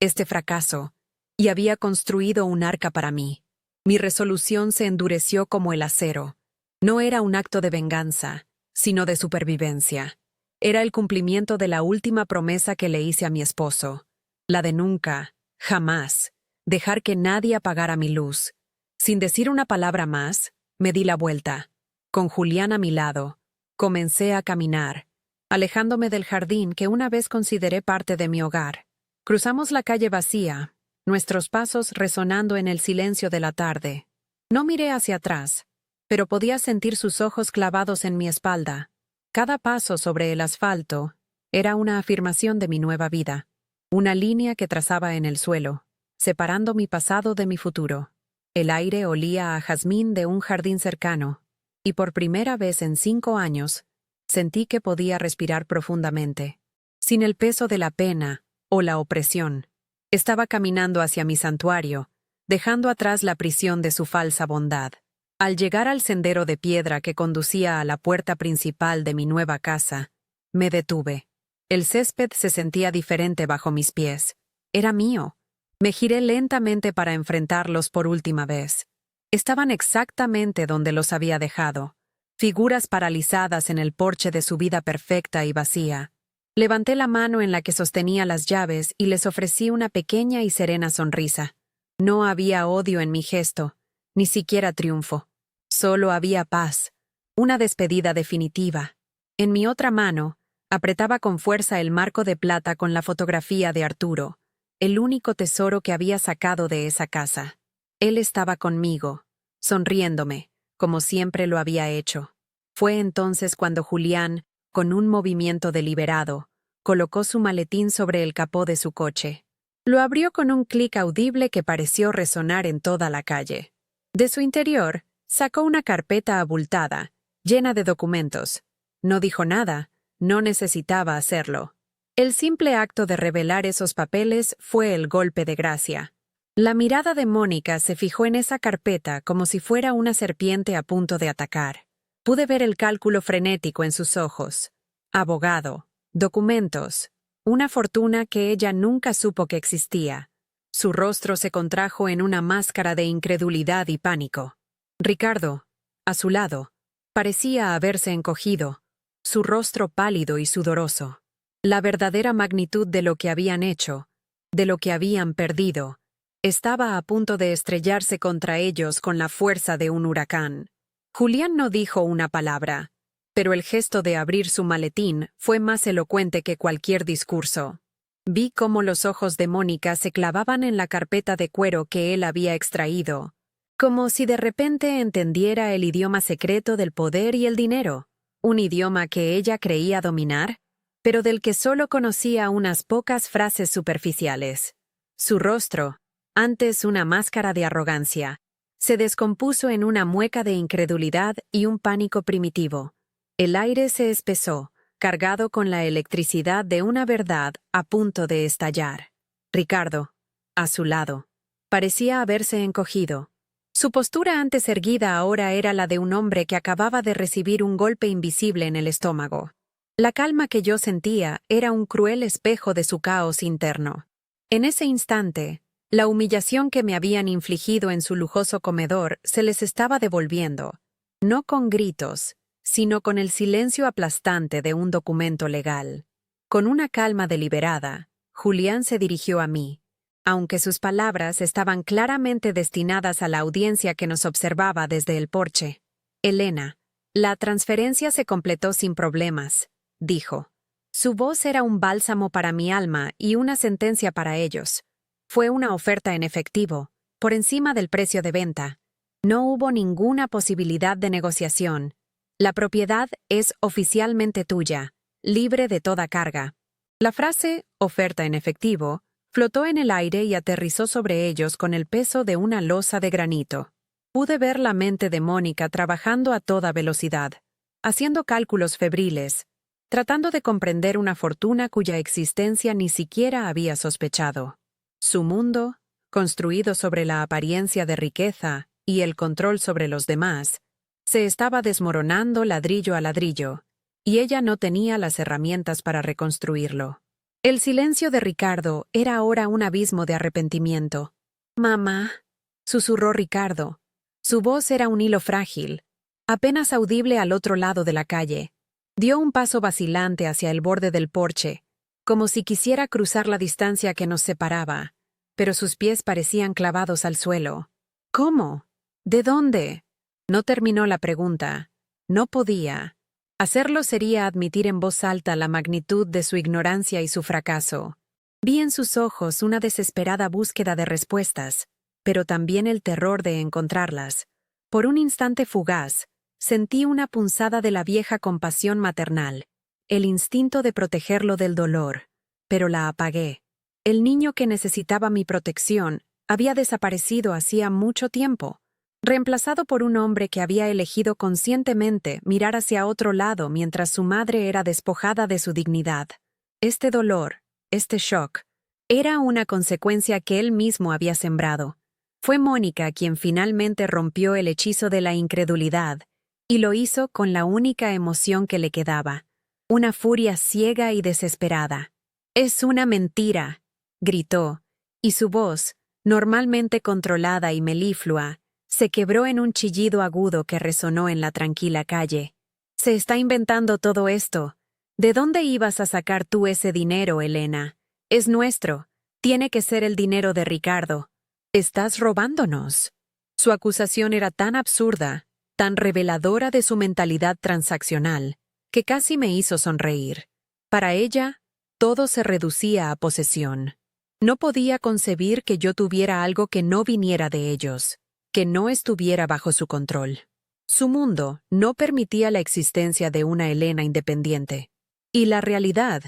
este fracaso, y había construido un arca para mí. Mi resolución se endureció como el acero. No era un acto de venganza, sino de supervivencia. Era el cumplimiento de la última promesa que le hice a mi esposo, la de nunca, jamás, dejar que nadie apagara mi luz. Sin decir una palabra más, me di la vuelta. Con Julián a mi lado, comencé a caminar, alejándome del jardín que una vez consideré parte de mi hogar. Cruzamos la calle vacía, nuestros pasos resonando en el silencio de la tarde. No miré hacia atrás, pero podía sentir sus ojos clavados en mi espalda. Cada paso sobre el asfalto era una afirmación de mi nueva vida, una línea que trazaba en el suelo, separando mi pasado de mi futuro. El aire olía a jazmín de un jardín cercano, y por primera vez en 5 años, sentí que podía respirar profundamente, sin el peso de la pena o la opresión. Estaba caminando hacia mi santuario, dejando atrás la prisión de su falsa bondad. Al llegar al sendero de piedra que conducía a la puerta principal de mi nueva casa, me detuve. El césped se sentía diferente bajo mis pies. Era mío. Me giré lentamente para enfrentarlos por última vez. Estaban exactamente donde los había dejado, figuras paralizadas en el porche de su vida perfecta y vacía. Levanté la mano en la que sostenía las llaves y les ofrecí una pequeña y serena sonrisa. No había odio en mi gesto, ni siquiera triunfo. Solo había paz, una despedida definitiva. En mi otra mano, apretaba con fuerza el marco de plata con la fotografía de Arturo, el único tesoro que había sacado de esa casa. Él estaba conmigo, sonriéndome, como siempre lo había hecho. Fue entonces cuando Julián, con un movimiento deliberado, colocó su maletín sobre el capó de su coche. Lo abrió con un clic audible que pareció resonar en toda la calle. De su interior, sacó una carpeta abultada, llena de documentos. No dijo nada, no necesitaba hacerlo. El simple acto de revelar esos papeles fue el golpe de gracia. La mirada de Mónica se fijó en esa carpeta como si fuera una serpiente a punto de atacar. Pude ver el cálculo frenético en sus ojos. Abogado, documentos, una fortuna que ella nunca supo que existía. Su rostro se contrajo en una máscara de incredulidad y pánico. Ricardo, a su lado, parecía haberse encogido, su rostro pálido y sudoroso. La verdadera magnitud de lo que habían hecho de lo que habían perdido. Estaba a punto de estrellarse contra ellos con la fuerza de un huracán. Julián no dijo una palabra, pero el gesto de abrir su maletín fue más elocuente que cualquier discurso. Vi cómo los ojos de Mónica se clavaban en la carpeta de cuero que él había extraído, como si de repente entendiera el idioma secreto del poder y el dinero, un idioma que ella creía dominar, pero del que solo conocía unas pocas frases superficiales. Su rostro, antes una máscara de arrogancia, se descompuso en una mueca de incredulidad y un pánico primitivo. El aire se espesó, cargado con la electricidad de una verdad a punto de estallar. Ricardo, a su lado, parecía haberse encogido. Su postura antes erguida ahora era la de un hombre que acababa de recibir un golpe invisible en el estómago. La calma que yo sentía era un cruel espejo de su caos interno. En ese instante, la humillación que me habían infligido en su lujoso comedor se les estaba devolviendo, no con gritos, sino con el silencio aplastante de un documento legal. Con una calma deliberada, Julián se dirigió a mí, aunque sus palabras estaban claramente destinadas a la audiencia que nos observaba desde el porche. Elena, la transferencia se completó sin problemas, dijo. Su voz era un bálsamo para mi alma y una sentencia para ellos. Fue una oferta en efectivo, por encima del precio de venta. No hubo ninguna posibilidad de negociación. La propiedad es oficialmente tuya, libre de toda carga. La frase, oferta en efectivo, flotó en el aire y aterrizó sobre ellos con el peso de una losa de granito. Pude ver la mente de Mónica trabajando a toda velocidad, haciendo cálculos febriles, tratando de comprender una fortuna cuya existencia ni siquiera había sospechado. Su mundo, construido sobre la apariencia de riqueza y el control sobre los demás, se estaba desmoronando ladrillo a ladrillo, y ella no tenía las herramientas para reconstruirlo. El silencio de Ricardo era ahora un abismo de arrepentimiento. «Mamá», susurró Ricardo. Su voz era un hilo frágil, apenas audible al otro lado de la calle. Dio un paso vacilante hacia el borde del porche, como si quisiera cruzar la distancia que nos separaba, pero sus pies parecían clavados al suelo. «¿Cómo? ¿De dónde?» No terminó la pregunta. No podía. Hacerlo sería admitir en voz alta la magnitud de su ignorancia y su fracaso. Vi en sus ojos una desesperada búsqueda de respuestas, pero también el terror de encontrarlas. Por un instante fugaz, sentí una punzada de la vieja compasión maternal, el instinto de protegerlo del dolor, pero la apagué. El niño que necesitaba mi protección había desaparecido hacía mucho tiempo, reemplazado por un hombre que había elegido conscientemente mirar hacia otro lado mientras su madre era despojada de su dignidad. Este dolor, este shock, era una consecuencia que él mismo había sembrado. Fue Mónica quien finalmente rompió el hechizo de la incredulidad, y lo hizo con la única emoción que le quedaba, una furia ciega y desesperada. «Es una mentira», gritó, y su voz, normalmente controlada y meliflua, se quebró en un chillido agudo que resonó en la tranquila calle. «Se está inventando todo esto. ¿De dónde ibas a sacar tú ese dinero, Elena? Es nuestro. Tiene que ser el dinero de Ricardo. Estás robándonos». Su acusación era tan absurda, tan reveladora de su mentalidad transaccional, que casi me hizo sonreír. Para ella, todo se reducía a posesión. No podía concebir que yo tuviera algo que no viniera de ellos, que no estuviera bajo su control. Su mundo no permitía la existencia de una Elena independiente. Y la realidad,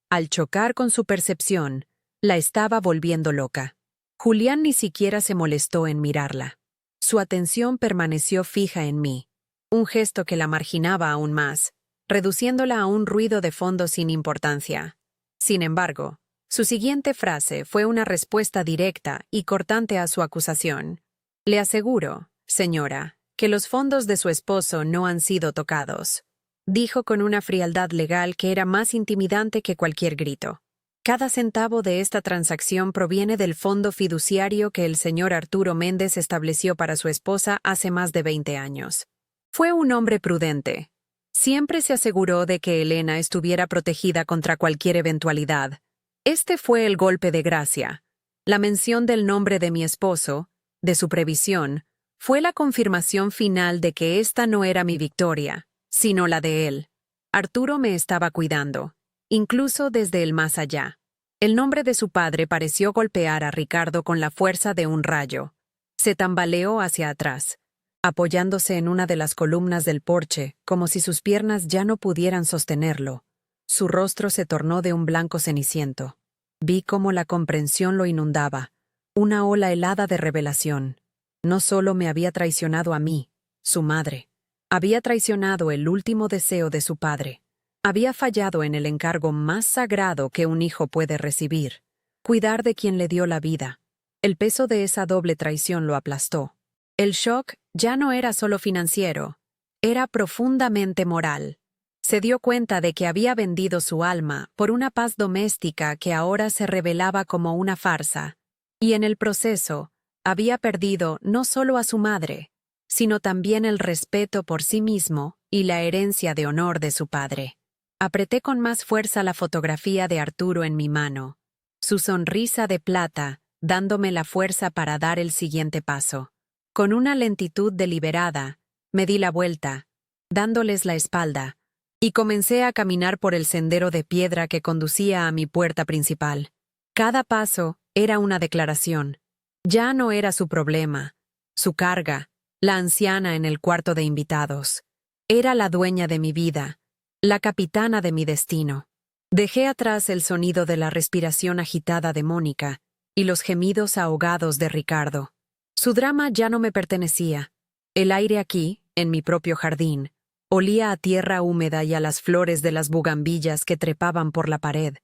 al chocar con su percepción, la estaba volviendo loca. Julián ni siquiera se molestó en mirarla. Su atención permaneció fija en mí, un gesto que la marginaba aún más, reduciéndola a un ruido de fondo sin importancia. Sin embargo, su siguiente frase fue una respuesta directa y cortante a su acusación. «Le aseguro, señora, que los fondos de su esposo no han sido tocados», dijo con una frialdad legal que era más intimidante que cualquier grito. «Cada centavo de esta transacción proviene del fondo fiduciario que el señor Arturo Méndez estableció para su esposa hace más de 20 años. Fue un hombre prudente. Siempre se aseguró de que Elena estuviera protegida contra cualquier eventualidad. Este fue el golpe de gracia. La mención del nombre de mi esposo, de su previsión, fue la confirmación final de que esta no era mi victoria, sino la de él. Arturo me estaba cuidando, incluso desde el más allá. El nombre de su padre pareció golpear a Ricardo con la fuerza de un rayo. Se tambaleó hacia atrás, apoyándose en una de las columnas del porche, como si sus piernas ya no pudieran sostenerlo. Su rostro se tornó de un blanco ceniciento. Vi cómo la comprensión lo inundaba, una ola helada de revelación. No solo me había traicionado a mí, su madre. Había traicionado el último deseo de su padre. Había fallado en el encargo más sagrado que un hijo puede recibir: cuidar de quien le dio la vida. El peso de esa doble traición lo aplastó. El shock ya no era solo financiero, era profundamente moral. Se dio cuenta de que había vendido su alma por una paz doméstica que ahora se revelaba como una farsa, y en el proceso había perdido no solo a su madre, sino también el respeto por sí mismo y la herencia de honor de su padre. Apreté con más fuerza la fotografía de Arturo en mi mano, su sonrisa de plata dándome la fuerza para dar el siguiente paso. Con una lentitud deliberada, me di la vuelta, dándoles la espalda, y comencé a caminar por el sendero de piedra que conducía a mi puerta principal. Cada paso era una declaración. Ya no era su problema, su carga, la anciana en el cuarto de invitados. Era la dueña de mi vida, la capitana de mi destino. Dejé atrás el sonido de la respiración agitada de Mónica y los gemidos ahogados de Ricardo. Su drama ya no me pertenecía. El aire aquí, en mi propio jardín, olía a tierra húmeda y a las flores de las bugambillas que trepaban por la pared.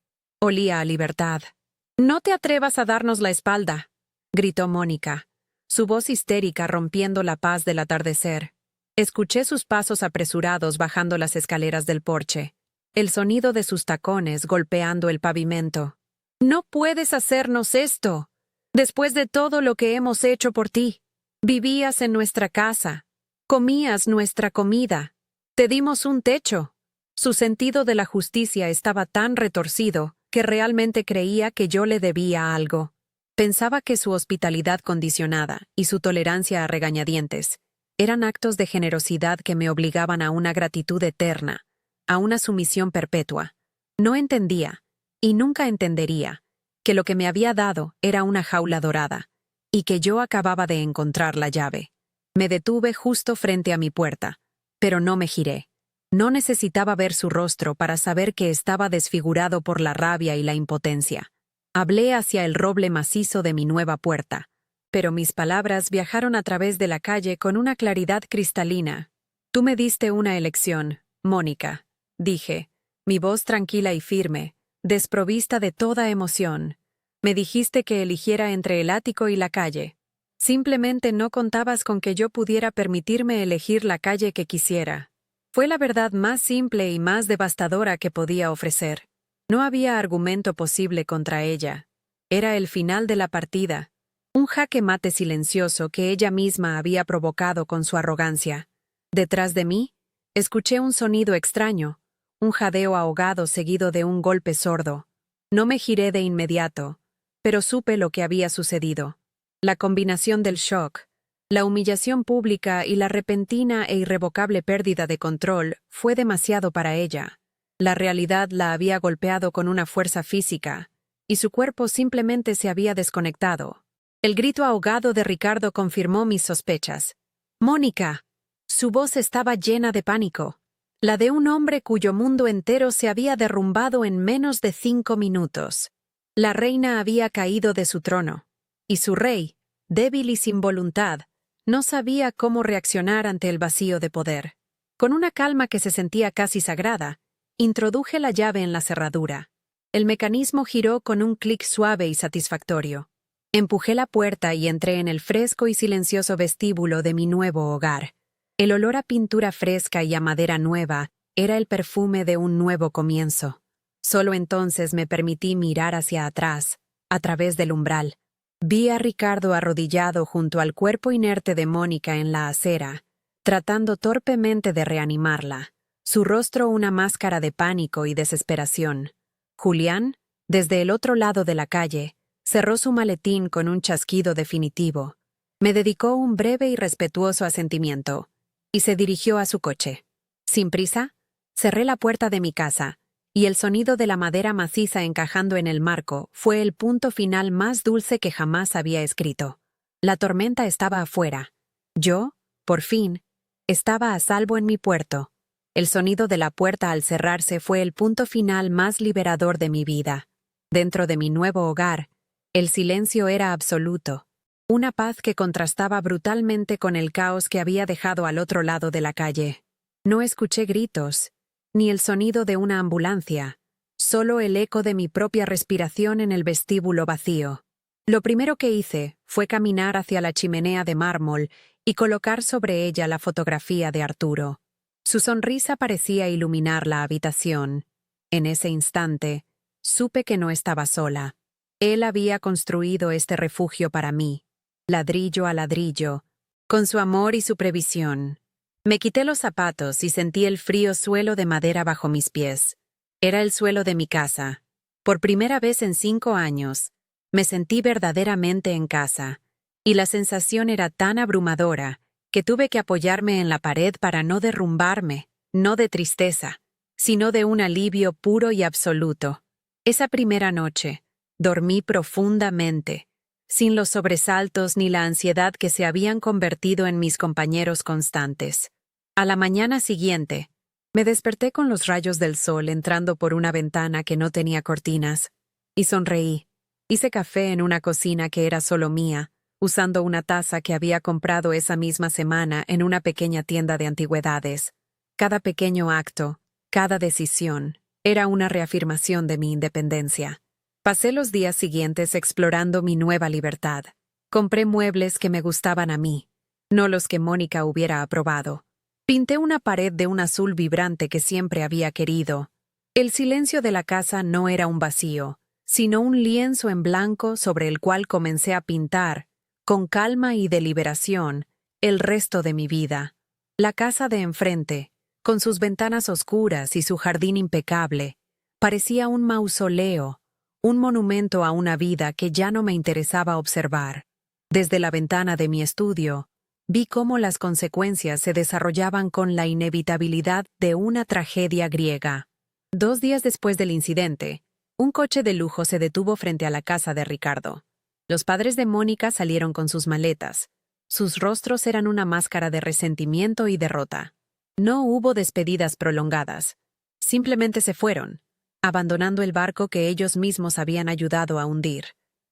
Olía a libertad. «No te atrevas a darnos la espalda», gritó Mónica, su voz histérica rompiendo la paz del atardecer. Escuché sus pasos apresurados bajando las escaleras del porche, el sonido de sus tacones golpeando el pavimento. «No puedes hacernos esto. Después de todo lo que hemos hecho por ti, vivías en nuestra casa, comías nuestra comida, te dimos un techo». Su sentido de la justicia estaba tan retorcido que realmente creía que yo le debía algo. Pensaba que su hospitalidad condicionada y su tolerancia a regañadientes eran actos de generosidad que me obligaban a una gratitud eterna, a una sumisión perpetua. No entendía, y nunca entendería, que lo que me había dado era una jaula dorada, y que yo acababa de encontrar la llave. Me detuve justo frente a mi puerta, pero no me giré. No necesitaba ver su rostro para saber que estaba desfigurado por la rabia y la impotencia. Hablé hacia el roble macizo de mi nueva puerta, pero mis palabras viajaron a través de la calle con una claridad cristalina. «Tú me diste una elección, Mónica», dije, mi voz tranquila y firme, desprovista de toda emoción. «Me dijiste que eligiera entre el ático y la calle. Simplemente no contabas con que yo pudiera permitirme elegir la calle que quisiera». Fue la verdad más simple y más devastadora que podía ofrecer. No había argumento posible contra ella. Era el final de la partida, un jaque mate silencioso que ella misma había provocado con su arrogancia. Detrás de mí, escuché un sonido extraño, un jadeo ahogado seguido de un golpe sordo. No me giré de inmediato, pero supe lo que había sucedido. La combinación del shock, la humillación pública y la repentina e irrevocable pérdida de control fue demasiado para ella. La realidad la había golpeado con una fuerza física, y su cuerpo simplemente se había desconectado. El grito ahogado de Ricardo confirmó mis sospechas. «¡Mónica!». Su voz estaba llena de pánico, la de un hombre cuyo mundo entero se había derrumbado en menos de 5 minutos. La reina había caído de su trono, y su rey, débil y sin voluntad, no sabía cómo reaccionar ante el vacío de poder. Con una calma que se sentía casi sagrada, introduje la llave en la cerradura. El mecanismo giró con un clic suave y satisfactorio. Empujé la puerta y entré en el fresco y silencioso vestíbulo de mi nuevo hogar. El olor a pintura fresca y a madera nueva era el perfume de un nuevo comienzo. Solo entonces me permití mirar hacia atrás, a través del umbral. Vi a Ricardo arrodillado junto al cuerpo inerte de Mónica en la acera, tratando torpemente de reanimarla, su rostro una máscara de pánico y desesperación. «Julián», Desde el otro lado de la calle, cerró su maletín con un chasquido definitivo. Me dedicó un breve y respetuoso asentimiento, y se dirigió a su coche. Sin prisa, cerré la puerta de mi casa, y el sonido de la madera maciza encajando en el marco fue el punto final más dulce que jamás había escrito. La tormenta estaba afuera. Yo, por fin, estaba a salvo en mi puerto. El sonido de la puerta al cerrarse fue el punto final más liberador de mi vida. Dentro de mi nuevo hogar, el silencio era absoluto, una paz que contrastaba brutalmente con el caos que había dejado al otro lado de la calle. No escuché gritos, ni el sonido de una ambulancia, solo el eco de mi propia respiración en el vestíbulo vacío. Lo primero que hice fue caminar hacia la chimenea de mármol y colocar sobre ella la fotografía de Arturo. Su sonrisa parecía iluminar la habitación. En ese instante, supe que no estaba sola. Él había construido este refugio para mí, ladrillo a ladrillo, con su amor y su previsión. Me quité los zapatos y sentí el frío suelo de madera bajo mis pies. Era el suelo de mi casa. Por primera vez en 5 años, me sentí verdaderamente en casa, y la sensación era tan abrumadora que tuve que apoyarme en la pared para no derrumbarme, no de tristeza, sino de un alivio puro y absoluto. Esa primera noche, dormí profundamente, sin los sobresaltos ni la ansiedad que se habían convertido en mis compañeros constantes. A la mañana siguiente, me desperté con los rayos del sol entrando por una ventana que no tenía cortinas, y sonreí. Hice café en una cocina que era solo mía, usando una taza que había comprado esa misma semana en una pequeña tienda de antigüedades. Cada pequeño acto, cada decisión, era una reafirmación de mi independencia. Pasé los días siguientes explorando mi nueva libertad. Compré muebles que me gustaban a mí, no los que Mónica hubiera aprobado. Pinté una pared de un azul vibrante que siempre había querido. El silencio de la casa no era un vacío, sino un lienzo en blanco sobre el cual comencé a pintar, con calma y deliberación, el resto de mi vida. La casa de enfrente, con sus ventanas oscuras y su jardín impecable, parecía un mausoleo, un monumento a una vida que ya no me interesaba observar. Desde la ventana de mi estudio, vi cómo las consecuencias se desarrollaban con la inevitabilidad de una tragedia griega. 2 días después del incidente, un coche de lujo se detuvo frente a la casa de Ricardo. Los padres de Mónica salieron con sus maletas. Sus rostros eran una máscara de resentimiento y derrota. No hubo despedidas prolongadas. Simplemente se fueron, abandonando el barco que ellos mismos habían ayudado a hundir.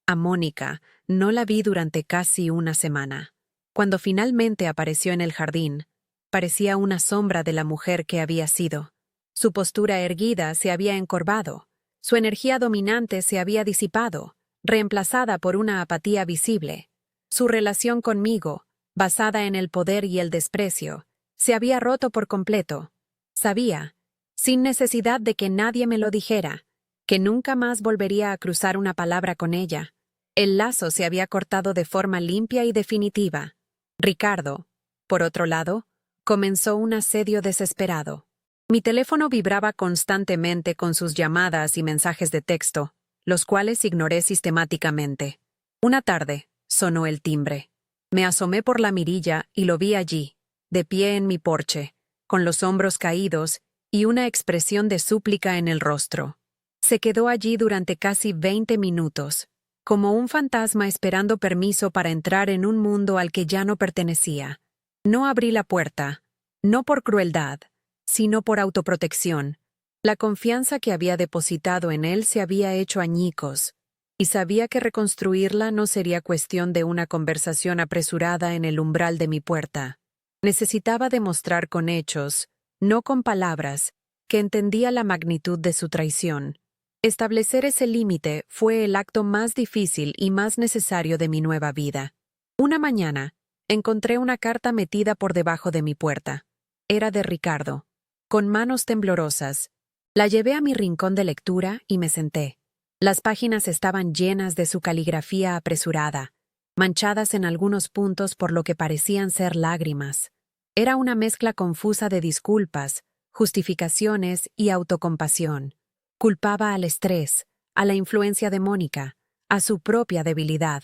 A Mónica no la vi durante casi una semana. Cuando finalmente apareció en el jardín, parecía una sombra de la mujer que había sido. Su postura erguida se había encorvado. Su energía dominante se había disipado, reemplazada por una apatía visible. Su relación conmigo, basada en el poder y el desprecio, se había roto por completo. Sabía, sin necesidad de que nadie me lo dijera, que nunca más volvería a cruzar una palabra con ella. El lazo se había cortado de forma limpia y definitiva. Ricardo, por otro lado, comenzó un asedio desesperado. Mi teléfono vibraba constantemente con sus llamadas y mensajes de texto, los cuales ignoré sistemáticamente. Una tarde, sonó el timbre. Me asomé por la mirilla y lo vi allí, de pie en mi porche, con los hombros caídos y una expresión de súplica en el rostro. Se quedó allí durante casi 20 minutos, como un fantasma esperando permiso para entrar en un mundo al que ya no pertenecía. No abrí la puerta, no por crueldad, sino por autoprotección. La confianza que había depositado en él se había hecho añicos, y sabía que reconstruirla no sería cuestión de una conversación apresurada en el umbral de mi puerta. Necesitaba demostrar con hechos, no con palabras, que entendía la magnitud de su traición. Establecer ese límite fue el acto más difícil y más necesario de mi nueva vida. Una mañana, encontré una carta metida por debajo de mi puerta. Era de Ricardo. Con manos temblorosas, la llevé a mi rincón de lectura y me senté. Las páginas estaban llenas de su caligrafía apresurada, manchadas en algunos puntos por lo que parecían ser lágrimas. Era una mezcla confusa de disculpas, justificaciones y autocompasión. Culpaba al estrés, a la influencia de Mónica, a su propia debilidad.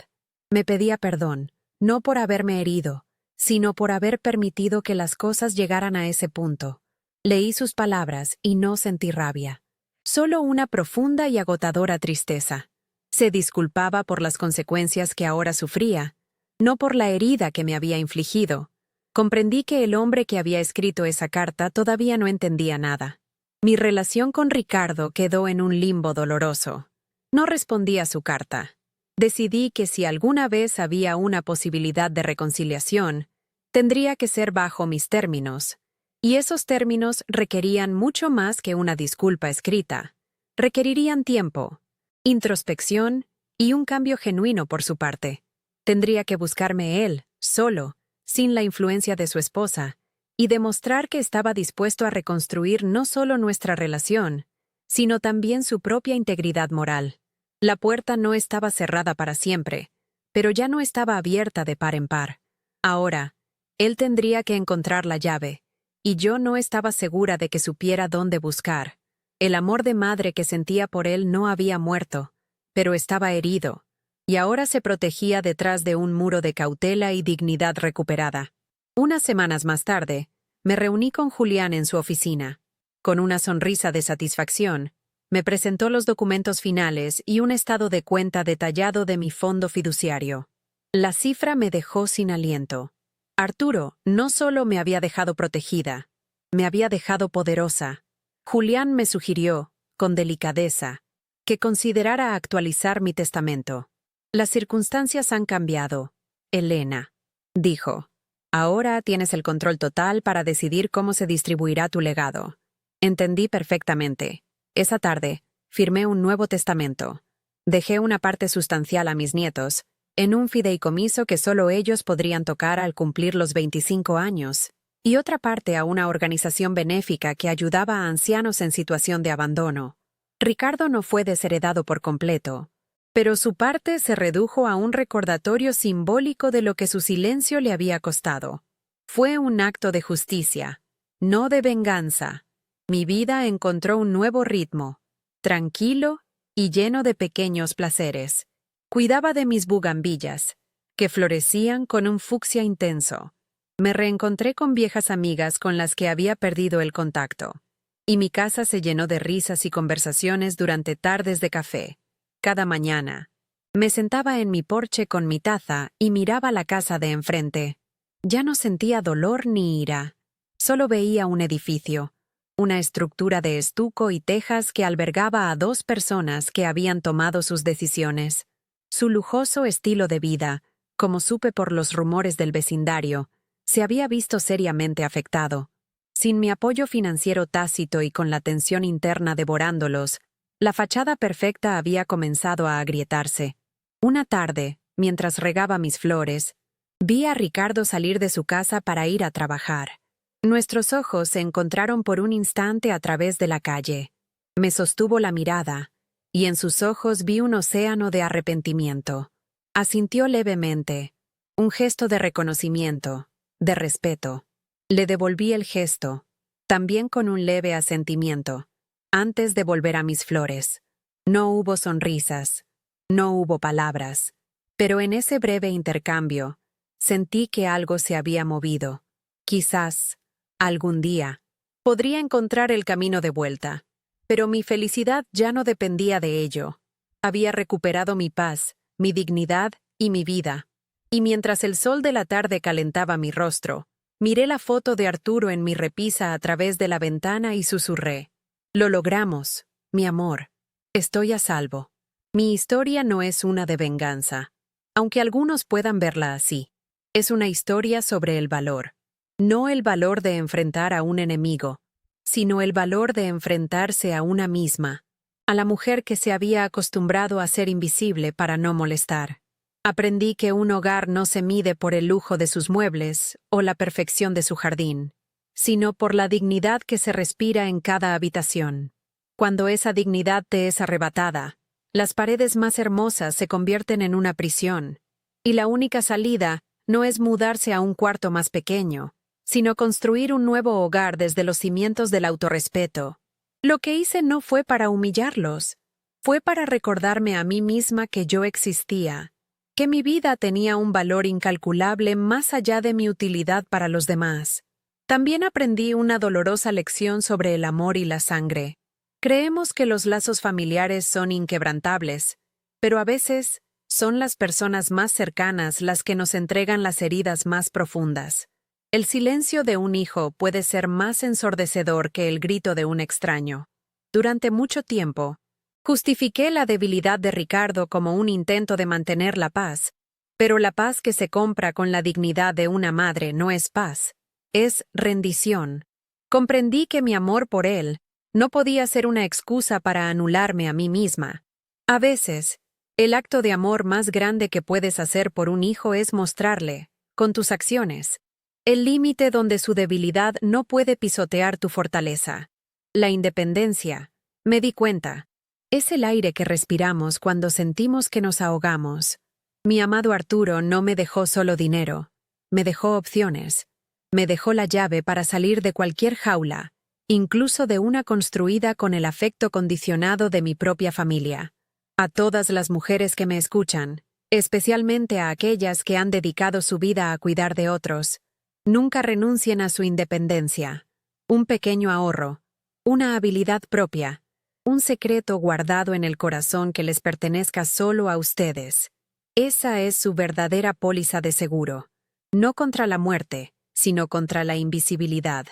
Me pedía perdón, no por haberme herido, sino por haber permitido que las cosas llegaran a ese punto. Leí sus palabras y no sentí rabia. Solo una profunda y agotadora tristeza. Se disculpaba por las consecuencias que ahora sufría, no por la herida que me había infligido. Comprendí que el hombre que había escrito esa carta todavía no entendía nada. Mi relación con Ricardo quedó en un limbo doloroso. No respondí a su carta. Decidí que si alguna vez había una posibilidad de reconciliación, tendría que ser bajo mis términos. Y esos términos requerían mucho más que una disculpa escrita. Requerirían tiempo, introspección y un cambio genuino por su parte. Tendría que buscarme él, solo, sin la influencia de su esposa, y demostrar que estaba dispuesto a reconstruir no solo nuestra relación, sino también su propia integridad moral. La puerta no estaba cerrada para siempre, pero ya no estaba abierta de par en par. Ahora, él tendría que encontrar la llave, y yo no estaba segura de que supiera dónde buscar. El amor de madre que sentía por él no había muerto, pero estaba herido, y ahora se protegía detrás de un muro de cautela y dignidad recuperada. Unas semanas más tarde, me reuní con Julián en su oficina. Con una sonrisa de satisfacción, me presentó los documentos finales y un estado de cuenta detallado de mi fondo fiduciario. La cifra me dejó sin aliento. Arturo no solo me había dejado protegida, me había dejado poderosa. Julián me sugirió, con delicadeza, que considerara actualizar mi testamento. Las circunstancias han cambiado, Elena, dijo. Ahora tienes el control total para decidir cómo se distribuirá tu legado. Entendí perfectamente. Esa tarde, firmé un nuevo testamento. Dejé una parte sustancial a mis nietos, en un fideicomiso que solo ellos podrían tocar al cumplir los 25 años, y otra parte a una organización benéfica que ayudaba a ancianos en situación de abandono. Ricardo no fue desheredado por completo, pero su parte se redujo a un recordatorio simbólico de lo que su silencio le había costado. Fue un acto de justicia, no de venganza. Mi vida encontró un nuevo ritmo, tranquilo y lleno de pequeños placeres. Cuidaba de mis bugambillas, que florecían con un fucsia intenso. Me reencontré con viejas amigas con las que había perdido el contacto, y mi casa se llenó de risas y conversaciones durante tardes de café. Cada mañana, me sentaba en mi porche con mi taza y miraba la casa de enfrente. Ya no sentía dolor ni ira. Solo veía un edificio, una estructura de estuco y tejas que albergaba a 2 personas que habían tomado sus decisiones. Su lujoso estilo de vida, como supe por los rumores del vecindario, se había visto seriamente afectado. Sin mi apoyo financiero tácito y con la tensión interna devorándolos, la fachada perfecta había comenzado a agrietarse. Una tarde, mientras regaba mis flores, vi a Ricardo salir de su casa para ir a trabajar. Nuestros ojos se encontraron por un instante a través de la calle. Me sostuvo la mirada, y en sus ojos vi un océano de arrepentimiento. Asintió levemente, un gesto de reconocimiento, de respeto. Le devolví el gesto, también con un leve asentimiento, antes de volver a mis flores. No hubo sonrisas, no hubo palabras, pero en ese breve intercambio, sentí que algo se había movido. Quizás, algún día, podría encontrar el camino de vuelta, pero mi felicidad ya no dependía de ello. Había recuperado mi paz, mi dignidad y mi vida. Y mientras el sol de la tarde calentaba mi rostro, miré la foto de Arturo en mi repisa a través de la ventana y susurré: «Lo logramos, mi amor. Estoy a salvo». Mi historia no es una de venganza, aunque algunos puedan verla así. Es una historia sobre el valor. No el valor de enfrentar a un enemigo, sino el valor de enfrentarse a una misma, a la mujer que se había acostumbrado a ser invisible para no molestar. Aprendí que un hogar no se mide por el lujo de sus muebles o la perfección de su jardín, sino por la dignidad que se respira en cada habitación. Cuando esa dignidad te es arrebatada, las paredes más hermosas se convierten en una prisión, y la única salida no es mudarse a un cuarto más pequeño, sino construir un nuevo hogar desde los cimientos del autorrespeto. Lo que hice no fue para humillarlos. Fue para recordarme a mí misma que yo existía, que mi vida tenía un valor incalculable más allá de mi utilidad para los demás. También aprendí una dolorosa lección sobre el amor y la sangre. Creemos que los lazos familiares son inquebrantables, pero a veces son las personas más cercanas las que nos entregan las heridas más profundas. El silencio de un hijo puede ser más ensordecedor que el grito de un extraño. Durante mucho tiempo, justifiqué la debilidad de Ricardo como un intento de mantener la paz, pero la paz que se compra con la dignidad de una madre no es paz, es rendición. Comprendí que mi amor por él no podía ser una excusa para anularme a mí misma. A veces, el acto de amor más grande que puedes hacer por un hijo es mostrarle, con tus acciones, el límite donde su debilidad no puede pisotear tu fortaleza. La independencia, me di cuenta, es el aire que respiramos cuando sentimos que nos ahogamos. Mi amado Arturo no me dejó solo dinero, me dejó opciones, me dejó la llave para salir de cualquier jaula, incluso de una construida con el afecto condicionado de mi propia familia. A todas las mujeres que me escuchan, especialmente a aquellas que han dedicado su vida a cuidar de otros, nunca renuncien a su independencia. Un pequeño ahorro, una habilidad propia, un secreto guardado en el corazón que les pertenezca solo a ustedes. Esa es su verdadera póliza de seguro. No contra la muerte, sino contra la invisibilidad.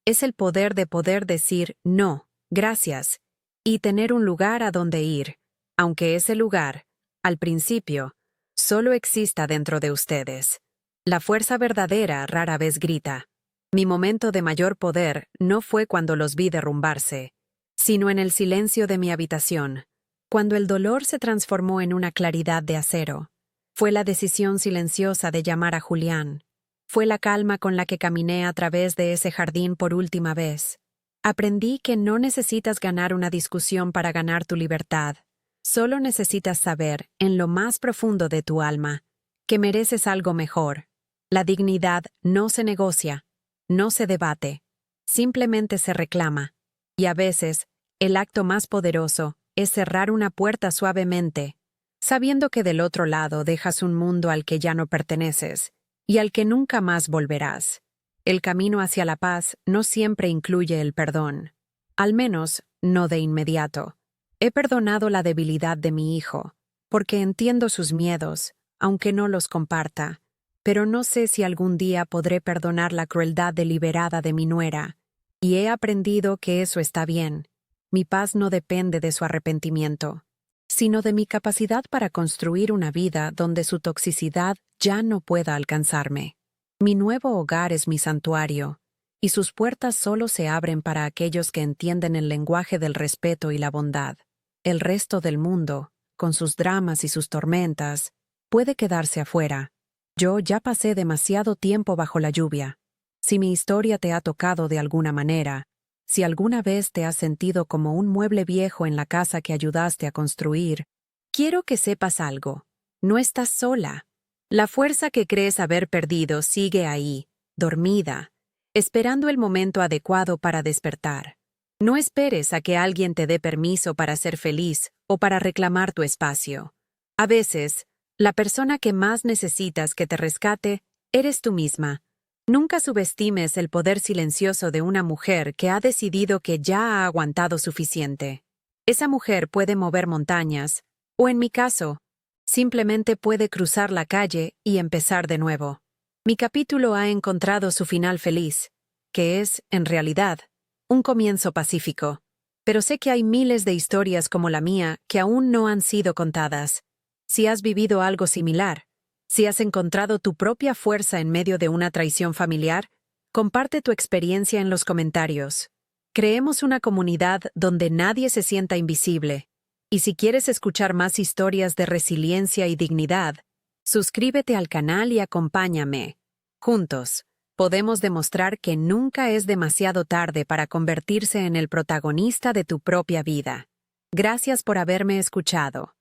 Es el poder de poder decir no, gracias, y tener un lugar a donde ir, aunque ese lugar, al principio, solo exista dentro de ustedes. La fuerza verdadera rara vez grita. Mi momento de mayor poder no fue cuando los vi derrumbarse, sino en el silencio de mi habitación, cuando el dolor se transformó en una claridad de acero. Fue la decisión silenciosa de llamar a Julián. Fue la calma con la que caminé a través de ese jardín por última vez. Aprendí que no necesitas ganar una discusión para ganar tu libertad. Solo necesitas saber, en lo más profundo de tu alma, que mereces algo mejor. La dignidad no se negocia, no se debate, simplemente se reclama. Y a veces, el acto más poderoso es cerrar una puerta suavemente, sabiendo que del otro lado dejas un mundo al que ya no perteneces y al que nunca más volverás. El camino hacia la paz no siempre incluye el perdón, al menos no de inmediato. He perdonado la debilidad de mi hijo, porque entiendo sus miedos, aunque no los comparta, pero no sé si algún día podré perdonar la crueldad deliberada de mi nuera, y he aprendido que eso está bien. Mi paz no depende de su arrepentimiento, sino de mi capacidad para construir una vida donde su toxicidad ya no pueda alcanzarme. Mi nuevo hogar es mi santuario, y sus puertas solo se abren para aquellos que entienden el lenguaje del respeto y la bondad. El resto del mundo, con sus dramas y sus tormentas, puede quedarse afuera. Yo ya pasé demasiado tiempo bajo la lluvia. Si mi historia te ha tocado de alguna manera, si alguna vez te has sentido como un mueble viejo en la casa que ayudaste a construir, quiero que sepas algo. No estás sola. La fuerza que crees haber perdido sigue ahí, dormida, esperando el momento adecuado para despertar. No esperes a que alguien te dé permiso para ser feliz o para reclamar tu espacio. A veces, la persona que más necesitas que te rescate eres tú misma. Nunca subestimes el poder silencioso de una mujer que ha decidido que ya ha aguantado suficiente. Esa mujer puede mover montañas, o en mi caso, simplemente puede cruzar la calle y empezar de nuevo. Mi capítulo ha encontrado su final feliz, que es, en realidad, un comienzo pacífico. Pero sé que hay miles de historias como la mía que aún no han sido contadas. Si has vivido algo similar, si has encontrado tu propia fuerza en medio de una traición familiar, comparte tu experiencia en los comentarios. Creemos una comunidad donde nadie se sienta invisible. Y si quieres escuchar más historias de resiliencia y dignidad, suscríbete al canal y acompáñame. Juntos, podemos demostrar que nunca es demasiado tarde para convertirse en el protagonista de tu propia vida. Gracias por haberme escuchado.